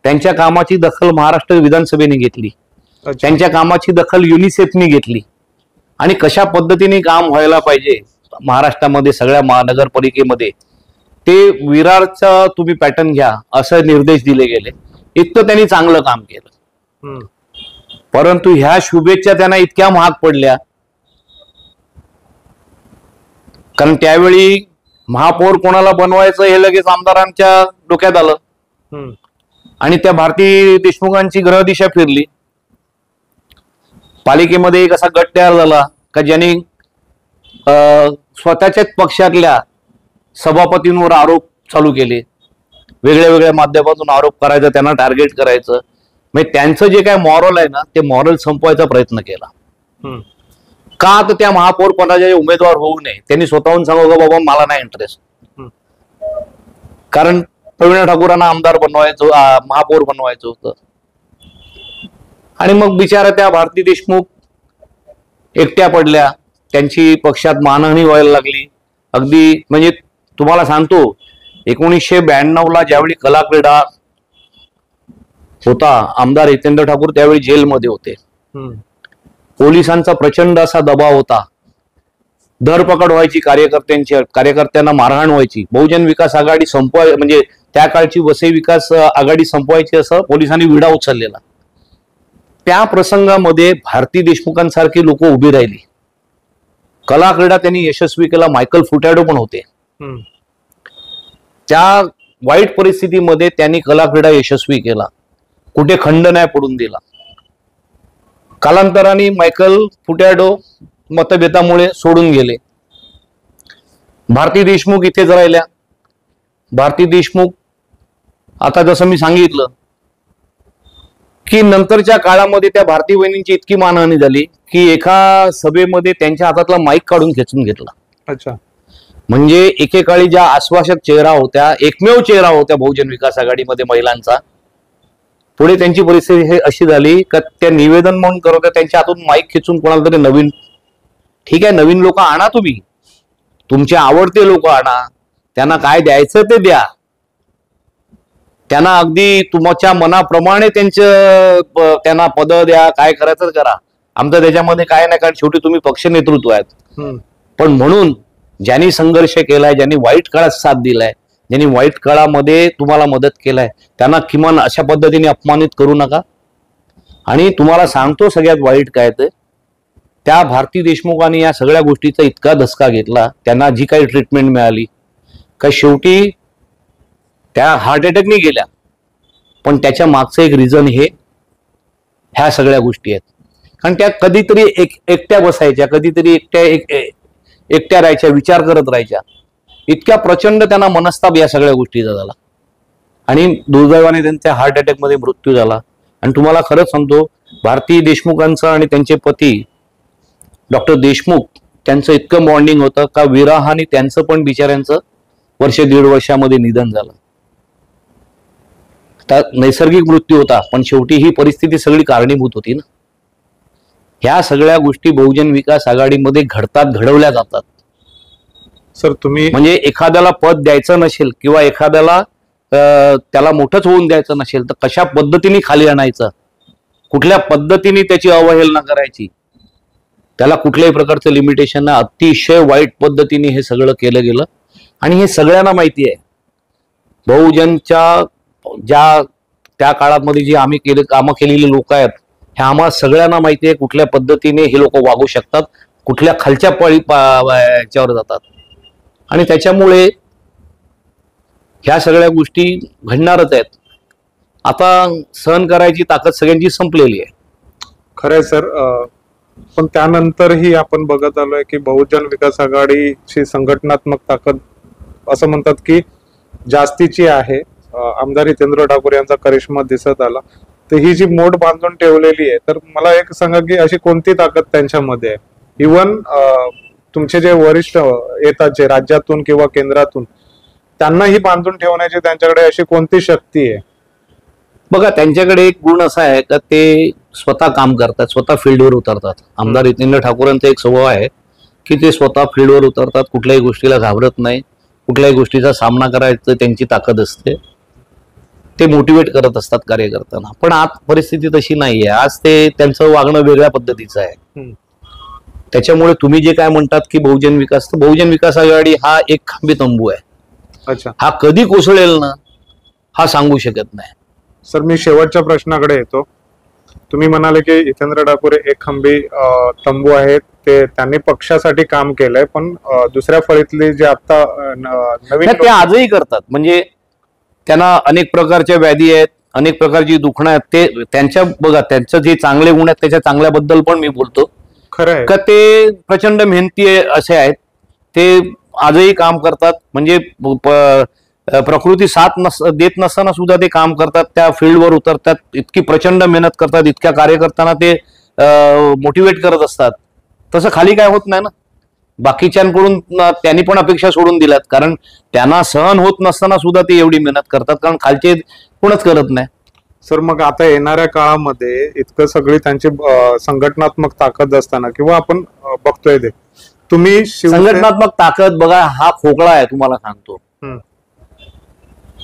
त्यांच्या कामाची दखल महाराष्ट्र विधानसभेने घेतली, त्यांच्या कामाची दखल युनिसेफने घेतली, आणि कशा पद्धतीने काम व्हायला पाहिजे महाराष्ट्रामध्ये सगळ्या महानगरपालिकेमध्ये ते विरारचा तुम्ही पॅटर्न घ्या असे निर्देश दिले गेले. इतकं त्यांनी चांगलं काम केलं. परंतु ह्या शुभेच्छा त्यांना इतक्या महाग पडल्या, कारण त्यावेळी महापौर कोणाला बनवायचं हे लगेच आमदारांच्या डोक्यात आलं, आणि त्या भारती देशमुखांची ग्रहदिशा फिरली. पालिकेमध्ये एक असा गट तयार झाला का ज्यांनी स्वतःच्याच पक्षातल्या सभापतींवर आरोप चालू केले, वेगळ्या वेगळ्या माध्यमातून आरोप करायचा, त्यांना टार्गेट करायचं. म्हणजे त्यांचं जे काय मॉरल आहे ना, ते मॉरल संपवायचा प्रयत्न केला. का तर त्या महापौर पदाचे उमेदवार होऊ नये, त्यांनी स्वतःहून सांगू का बाबा मला नाही इंटरेस्ट, कारण प्रवीणा ठाकूरांना आमदार बनवायचं, महापौर बनवायचं होतं. आणि मग बिचारा त्या भारती देशमुख एकट्या पडल्या, त्यांची पक्षात मानहानी व्हायला लागली. अगदी म्हणजे तुम्हाला सांगतो, 1992ला ज्यावेळी कला क्रीडा होता, आमदार हितेंद्र ठाकूर त्यावेळी जेलमध्ये होते. पोलिसांचा प्रचंड असा दबाव होता, धरपकड व्हायची कार्यकर्त्यांची, कार्यकर्त्यांना मारहाण व्हायची. बहुजन विकास आघाडी म्हणजे त्या काळची वसई विकास आघाडी संपवायची असं पोलिसांनी विडा उचललेला. त्या प्रसंगामध्ये भारती देशमुखांसारखी लोक उभी राहिली. कला क्रीडा त्यांनी यशस्वी केला, मायकल फुटॅडो पण होते. त्या वाईट परिस्थितीमध्ये त्यांनी कला क्रीडा यशस्वी केला, कुठे खंड नाही पडून दिला. कालांतराने मायकल फुटॅडो मतभेदामुळे सोडून गेले, भारती देशमुख इथेच राहिल्या. भारती देशमुख आता जसं मी सांगितलं की नंतरच्या काळामध्ये त्या भारती बहिणींची इतकी मानहानी झाली की एका सभेमध्ये त्यांच्या हातातला माईक काढून खेचून घेतला. अच्छा. म्हणजे एकेकाळी ज्या आश्वासक चेहरा होत्या, एकमेव चेहरा होत्या बहुजन विकास आघाडीमध्ये महिलांचा, पुढे त्यांची परिस्थिती हे अशी झाली का त्या निवेदन म्हणून करत होत्या, त्यांच्या हातून माईक खेचून कोणाला तरी नवीन, ठीक आहे नवीन लोक आणा, तुम्ही तुमचे आवडते लोक आणा, त्यांना काय द्यायचं ते द्या, त्यांना अगदी तुमच्या मनाप्रमाणे त्यांना पद द्या, काय करायचं करा, आमचं त्याच्यामध्ये काय नाही, कारण शेवटी तुम्ही पक्ष नेतृत्व आहेत. पण म्हणून ज्यांनी संघर्ष केलाय, ज्यांनी वाईट काळात साथ दिलाय, ज्यांनी वाईट काळामध्ये तुम्हाला मदत केलाय, त्यांना किमान अशा पद्धतीने अपमानित करू नका. आणि तुम्हाला सांगतो सगळ्यात वाईट काय ते, त्या भारती देशमुखांनी या सगळ्या गोष्टीचा इतका धसका घेतला, त्यांना जी काही ट्रीटमेंट मिळाली का शेवटी त्या हार्ट अटॅकने गेल्या. पण त्याच्या मागचं एक रिझन हे ह्या सगळ्या गोष्टी आहेत. कारण त्या कधीतरी एकट्या बसायच्या, कधीतरी एकट्या राहायच्या, विचार करत राहायच्या. इतक्या प्रचंड त्यांना मनस्ताप या सगळ्या गोष्टीचा झाला आणि दुर्दैवाने त्यांच्या हार्ट अटॅक मध्ये मृत्यू झाला. आणि तुम्हाला खरंच सांगतो, भारती देशमुखांचं आणि त्यांचे पती डॉक्टर देशमुख त्यांचं इतकं बॉन्डिंग होतं का विराहाने त्यांचं पण बिचाऱ्यांचं वर्ष 1.5 वर्षामध्ये निधन झालं. नैसर्गिक मृत्यू होता, पण शेवटी ही परिस्थिती सगळी कारणीभूत होती ना. ह्या सगळ्या गोष्टी बहुजन विकास आघाडीमध्ये घडतात, घडवल्या जातात. सर तुम्ही म्हणजे एखाद्याला पद द्यायचं नसेल किंवा एखाद्याला त्याला मोठंच होऊन द्यायचं नसेल तर कशा पद्धतीने खाली आणायचं, कुठल्या पद्धतीने त्याची अवहेलना करायची, त्याला कुठल्याही प्रकारचं लिमिटेशन नाही. अतिशय वाईट पद्धतीने हे सगळं केलं गेलं आणि हे सगळ्यांना माहिती आहे. बहुजनच्या ज्या त्या काळामध्ये जी आम्ही कामं केलेली लोक आहेत, हे आम्हाला सगळ्यांना माहिती आहे कुठल्या पद्धतीने हे लोक वागू शकतात, कुठल्या खालच्या याच्यावर जातात. आणि त्याच्यामुळे ह्या सगळ्या गोष्टी घडणारच आहेत. आता सहन करायची ताकद सगळ्यांची संपलेली आहे. खरंय सर. पण त्यानंतरही आपण बघत आलोय की बहुजन विकास आघाडीची संघटनात्मक ताकद असं म्हणतात की जास्तीची आहे. आमदार हितेंद्र ठाकूर यांचा करिश्मा दिसत आला. तर ही जी मोड बांधून ठेवलेली आहे, तर मला एक सांगा की अशी कोणती ताकद त्यांच्यामध्ये आहे? इव्हन तुमचे जे वरिष्ठ येतात जे राज्यातून किंवा केंद्रातून, त्यांनाही बांधून ठेवण्याची त्यांच्याकडे अशी कोणती शक्ती आहे? बघा, त्यांच्याकडे एक गुण असा आहे का ते स्वतः काम करतात, स्वतः फील्डवर उतरतात. आमदार हितेंद्र ठाकूरांचा एक स्वभाव आहे की ते स्वतः फील्डवर उतरतात, कुठल्याही गोष्टीला घाबरत नाही, कुठल्याही गोष्टीचा सामना करायचं त्यांची ताकद असते. ते मोटिवेट करत असतात कार्यकर्त्यांना. पण आज परिस्थिती तशी नाहीये. आज ते त्यांचं वागणं वेगळ्या पद्धतीचं आहे. त्याच्यामुळे तुम्ही जे काय म्हणतात की बहुजन विकास आघाडी हा एक खांबी तंबू आहे. अच्छा, हा कधी कोसळेल ना हा सांगू शकत नाही. सर, मी शेवटच्या प्रश्नाकडे येतो. तुम्ही म्हणाले की हितेंद्र ठाकूर एक खंबी तंबू आहेत. ते त्यांनी पक्षासाठी काम केलंय, पण दुसऱ्या फळीतली जे आता नवीन ते आजही करतात. म्हणजे त्यांना अनेक प्रकारच्या व्याधी आहेत, अनेक प्रकारची दुखणं आहेत. ते त्यांच्या बघा, त्यांचं जे चांगले गुण आहेत त्याच्या चांगल्याबद्दल पण मी बोलतो. खरं आहे का ते प्रचंड मेहनती असे आहेत. ते आजही काम करतात. म्हणजे प्रकृती साथ देत नसताना सुद्धा ते काम करतात, त्या फील्डवर उतरतात, इतकी प्रचंड मेहनत करतात, इतक्या कार्यकर्त्यांना ते मोटिवेट करत असतात. तसं खाली काय होत नाही ना. बाकीच्यांकडून त्यांनी पण अपेक्षा सोडून दिल्यात, कारण त्यांना सहन होत नसताना सुद्धा ते एवढी मेहनत करतात, कारण खालचे कोणच करत नाही. सर, मग आता येणाऱ्या काळामध्ये इतकं सगळी त्यांची संघटनात्मक ताकद असताना किंवा आपण बघतोय ते तुम्ही संघटनात्मक ताकद बघा, हा खोकला आहे तुम्हाला सांगतो.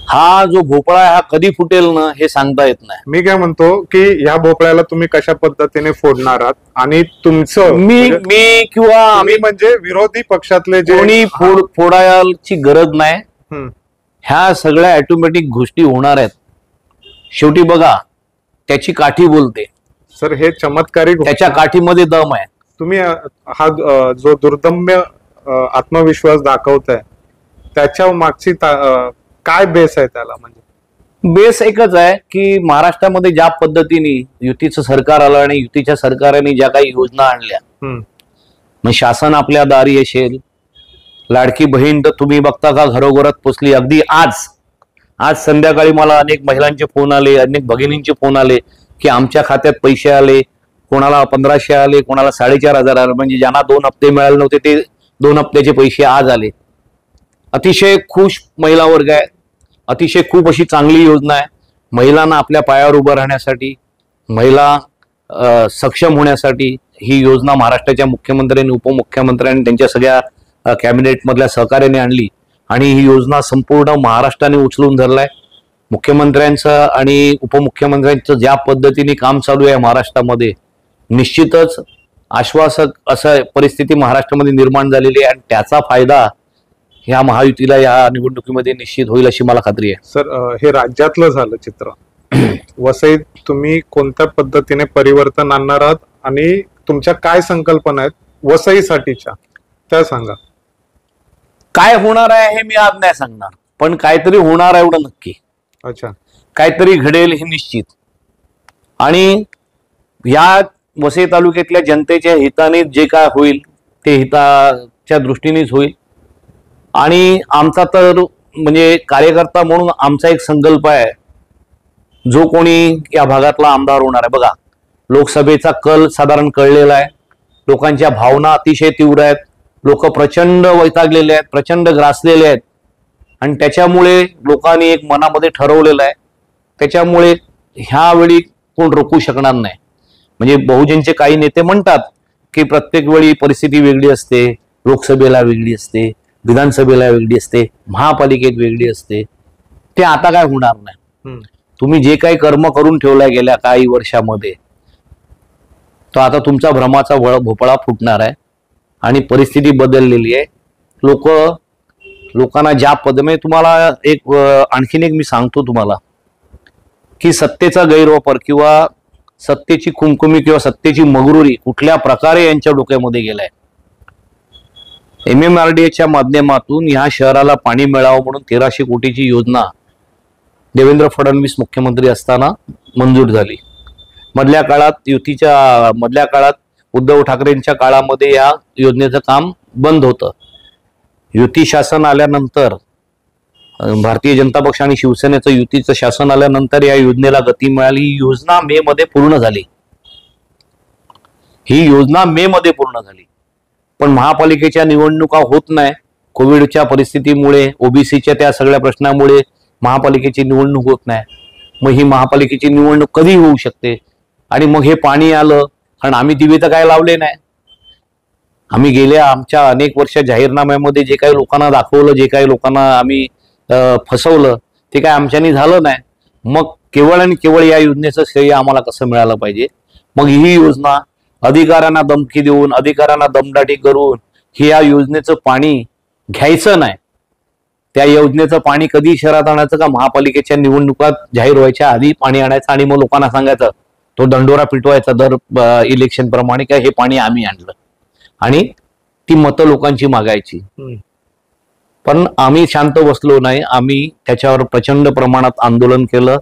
हा जो भोपळा आहे हा कधी फुटेल ना हे सांगता येत नाही. मी काय म्हणतो की या भोपळ्याला तुम्ही कशा पद्धतीने फोडणार आहात आणि तुमचं मी किंवा आम्ही म्हणजे विरोधी पक्षातले जे कोणी फोडायची गरज नाही. ह्या सगळ्या ऑटोमॅटिक गोष्टी होणार आहेत. शेवटी बघा, त्याची काठी बोलते. सर, हे चमत्कारी त्याच्या काठीमध्ये दम आहे. तुम्ही हा जो दुर्दम्य आत्मविश्वास दाखवताय त्याच्या मागची काय बेस आहे त्याला? म्हणजे बेस एकच आहे की महाराष्ट्रामध्ये ज्या पद्धतीने युतीचं सरकार आलं आणि युतीच्या सरकारने ज्या काही योजना आणल्या, मग शासन आपल्या दारी असेल, लाडकी बहीण तर तुम्ही बघता का घरोघरात पोचली. अगदी आज संध्याकाळी मला अनेक महिलांचे फोन आले, अनेक भगिनींचे फोन आले की आमच्या खात्यात पैसे आले. कोणाला 1500 आले, कोणाला 4500 आले. म्हणजे ज्यांना 2 हप्ते मिळाले नव्हते ते 2 हप्त्याचे पैसे आज आले. अतिशय खुश महिला वर्ग आहे. अतिशय खूप अशी चांगली योजना आहे महिलांना आपल्या पायावर उभं राहण्यासाठी, महिला सक्षम होण्यासाठी. ही योजना महाराष्ट्राच्या मुख्यमंत्र्यांनी, उपमुख्यमंत्र्यांनी त्यांच्या सगळ्या कॅबिनेट मधल्या सहकार्याने आणली आणि ही योजना संपूर्ण महाराष्ट्राने उचलून धरलाय. मुख्यमंत्र्यांचं आणि उपमुख्यमंत्र्यांचं ज्या पद्धतीने काम चालू आहे महाराष्ट्रामध्ये, निश्चितच आश्वासक असं परिस्थिती महाराष्ट्रामध्ये निर्माण झालेली आहे आणि त्याचा फायदा ह्या महायुतीला या निवडणुकीमध्ये निश्चित होईल अशी मला खात्री आहे. सर, हे राज्यातलं झालं चित्र. वसईत तुम्ही कोणत्या पद्धतीने परिवर्तन आणणार आहात आणि तुमच्या काय संकल्पना आहेत वसईसाठीच्या त्या सांगा. काय होणार आहे हे मी आज नाही सांगणार, पण काहीतरी होणार आहे एवढं नक्की. अच्छा, काहीतरी घडेल हे निश्चित. आणि या वसई तालुक्यातल्या जनतेच्या हिताने जे काय होईल ते हिताच्या दृष्टीनेच होईल. आणि आमचा तर म्हणजे कार्यकर्ता म्हणून आमचा एक संकल्प आहे, जो कोणी या भागातला आमदार होणार आहे. बघा, लोकसभेचा कल साधारण कळलेला आहे. लोकांच्या भावना अतिशय तीव्र आहेत. लोक प्रचंड वैतागलेले आहेत, प्रचंड ग्रासलेले आहेत. आणि त्याच्यामुळे लोकांनी एक मनामध्ये ठरवलेलं आहे. त्याच्यामुळे ह्यावेळी कोण रोखू शकणार नाही. म्हणजे बहुजनचे काही नेते म्हणतात की प्रत्येक वेळी परिस्थिती वेगळी असते, लोकसभेला वेगळी असते, विधानसभेला वेगळी असते, महापालिकेत वेगळी असते. ते आता काय होणार नाही. तुम्ही जे काही कर्म करून ठेवलाय गेल्या काही वर्षामध्ये, तो आता तुमचा भ्रमाचा भोपळा फुटणार आहे आणि परिस्थिती बदललेली आहे. लोकांना ज्या पद्धतीने तुम्हाला एक आणखीन एक मी सांगतो तुम्हाला की सत्तेचा गैरवापर किंवा सत्तेची कुमकुमी किंवा सत्तेची मगरुरी कुठल्या प्रकारे यांच्या डोक्यामध्ये गेलाय. MMRDAच्या माध्यमातून ह्या शहराला पाणी मिळावं म्हणून 1300 कोटीची योजना देवेंद्र फडणवीस मुख्यमंत्री असताना मंजूर झाली. मधल्या काळात उद्धव ठाकरेंच्या काळामध्ये या योजनेचं काम बंद होतं. युती शासन आल्यानंतर, भारतीय जनता पक्ष आणि शिवसेनेचं युतीचं शासन आल्यानंतर या योजनेला गती मिळाली. ही योजना मे मध्ये पूर्ण झाली. पण महापालिकेच्या निवडणुका होत नाही. कोविडच्या परिस्थितीमुळे, ओबीसीच्या त्या सगळ्या प्रश्नामुळे महापालिकेची निवडणूक होत नाही. मग ही महापालिकेची निवडणूक कधी होऊ शकते? आणि मग हे पाणी आलं, कारण आम्ही दिवे तर काय लावले नाही. आम्ही गेल्या आमच्या अनेक वर्ष जाहीरनाम्यामध्ये जे काही लोकांना दाखवलं, जे काही लोकांना आम्ही फसवलं, ते काय आमच्यानी झालं नाही. मग केवळ आणि केवळ या योजनेचं श्रेय आम्हाला कसं मिळालं पाहिजे? मग ही योजना अधिकाऱ्यांना धमकी देऊन, अधिकाऱ्यांना दमदाटी करून ही या योजनेचं पाणी घ्यायचं नाही. त्या योजनेचं पाणी कधी शहरात आणायचं? का महापालिकेच्या निवडणुकात जाहीर व्हायच्या आधी पाणी आणायचं आणि मग लोकांना सांगायचं, तो दंडोरा पिटवायचा दर इलेक्शन प्रमाणे, काय हे पाणी आम्ही आणलं, आणि ती मतं लोकांची मागायची. पण आम्ही शांत बसलो नाही. आम्ही त्याच्यावर प्रचंड प्रमाणात आंदोलन केलं.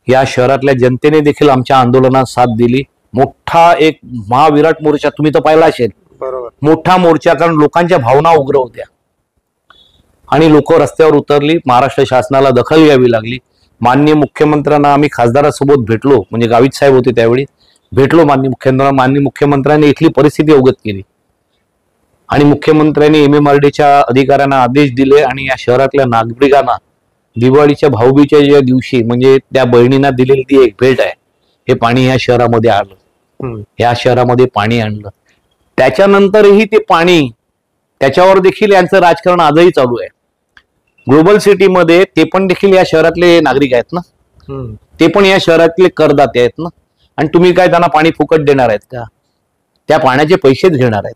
या शहरातल्या जनतेने देखील आमच्या आंदोलनात साथ दिली. मोठा एक महाविराट मोर्चा तुम्ही तर पाहिला असेल, बरोबर, मोठा मोर्चा, कारण लोकांच्या भावना उग्र होत्या आणि लोक रस्त्यावर उतरली. महाराष्ट्र शासनाला दखल घ्यावी लागली. माननीय मुख्यमंत्र्यांना आम्ही खासदारासोबत भेटलो, म्हणजे गावित साहेब होते त्यावेळी, भेटलो माननीय मुख्यमंत्र्यांनी इथली परिस्थिती अवगत केली आणि मुख्यमंत्र्यांनी MMRDच्या अधिकाऱ्यांना आदेश दिले आणि या शहरातल्या नागरिकांना दिवाळीच्या भाऊबीजेच्या दिवशी, म्हणजे त्या बहिणींना दिलेली ती एक भेट आहे, हे पाणी या शहरामध्ये आलं. या शहरामध्ये पाणी आणलं. त्याच्यानंतरही ते पाणी, त्याच्यावर देखील यांचं राजकारण आजही चालू आहे. ग्लोबल सिटीमध्ये ते पण देखील या शहरातले नागरिक आहेत ना, ते पण या शहरातले करदाते आहेत ना, आणि तुम्ही काय त्यांना पाणी फुकट देणार आहेत का? त्या पाण्याचे पैसेच घेणार आहेत.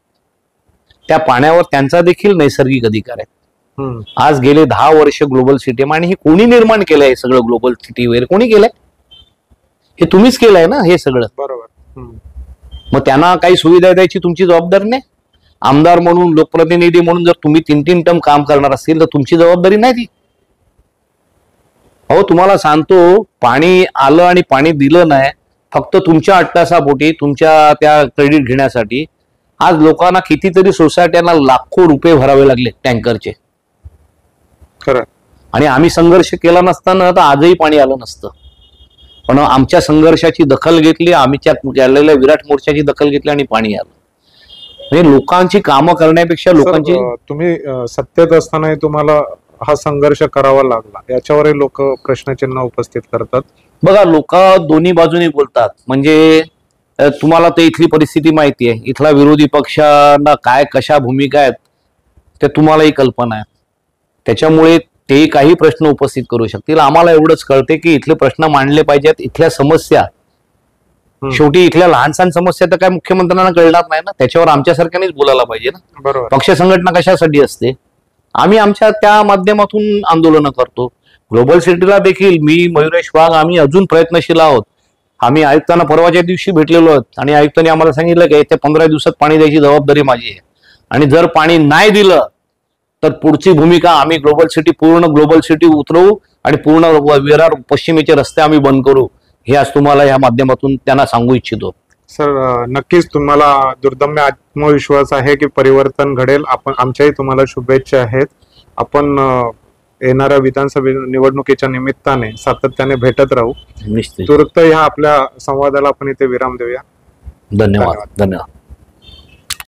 त्या पाण्यावर त्यांचा देखील नैसर्गिक अधिकार आहे. आज गेले 10 वर्ष ग्लोबल सिटी, आणि हे कोणी निर्माण केलंय? हे सगळं ग्लोबल सिटी वगैरे कोणी केलंय? हे तुम्हीच केलंय ना हे सगळं. बरोबर. मग त्यांना काही सुविधा द्यायची तुमची जबाबदारी नाही? आमदार म्हणून, लोकप्रतिनिधी म्हणून जर तुम्ही 3-3 टर्म काम करणार असेल तर तुमची जबाबदारी नाही ती? हो, तुम्हाला सांगतो, पाणी आलं आणि पाणी दिलं नाही फक्त तुमच्या अट्टासापोटी, तुमच्या त्या क्रेडिट घेण्यासाठी. आज लोकांना कितीतरी सोसायट्यांना लाखो रुपये भरावे लागले टँकरचे. खरं. आणि आम्ही संघर्ष केला नसताना तर आजही पाणी आलं नसतं. पण आमच्या संघर्षाची दखल घेतली, आम्हीच्या केलेल्या विराट मोर्चाची दखल घेतली आणि पाणी आलं. म्हणजे लोकांची कामं करण्यापेक्षा लोकांची. तुम्ही सत्तेत असतानाही तुम्हाला हा संघर्ष करावा लागला, याच्यावरही लोक प्रश्नचिन्ह उपस्थित करतात. बघा, लोक दोन्ही बाजूने बोलतात. म्हणजे तुम्हाला तर इथली परिस्थिती माहिती आहे, इथला विरोधी पक्षांना काय कशा भूमिका आहेत ते तुम्हालाही कल्पना आहे. त्याच्यामुळे ते काही प्रश्न उपस्थित करू शकतील. आम्हाला एवढंच कळते की इथले प्रश्न मांडले पाहिजेत. इथल्या समस्या, शेवटी इथल्या लहान सहान समस्या तर काय मुख्यमंत्र्यांना कळणार नाही ना, त्याच्यावर आमच्यासारख्यानेच बोलायला पाहिजे ना. बरोबर. पक्ष संघटना कशासाठी असते? आम्ही आमच्या त्या माध्यमातून आंदोलन करतो. ग्लोबल सिटीला देखील मी, मयुरेश वाघ, आम्ही अजून प्रयत्नशील आहोत. आम्ही आयुक्तांना परवाच्या दिवशी भेटलेलो आहोत आणि आयुक्तांनी आम्हाला सांगितलं की येत्या 15 दिवसात पाणी द्यायची जबाबदारी माझी आहे. आणि जर पाणी नाही दिलं तर पुढची भूमिका आम्ही पूर्ण ग्लोबल सिटी उतरवू आणि पूर्ण विरार पश्चिमेचे रस्ते आम्ही बंद करू, हे आज तुम्हाला या माध्यमातून त्यांना सांगू इच्छितो. सर, नक्कीच तुम्हाला दुर्दम्य आत्मविश्वास आहे की परिवर्तन घडेल. आपण, आमच्याही तुम्हाला शुभेच्छा आहेत. आपण येणाऱ्या विधानसभा निवडणुकीच्या निमित्ताने सातत्याने भेटत राहू. निश्चित. तुर्त ह्या आपल्या संवादाला आपण इथे विराम देऊया. धन्यवाद.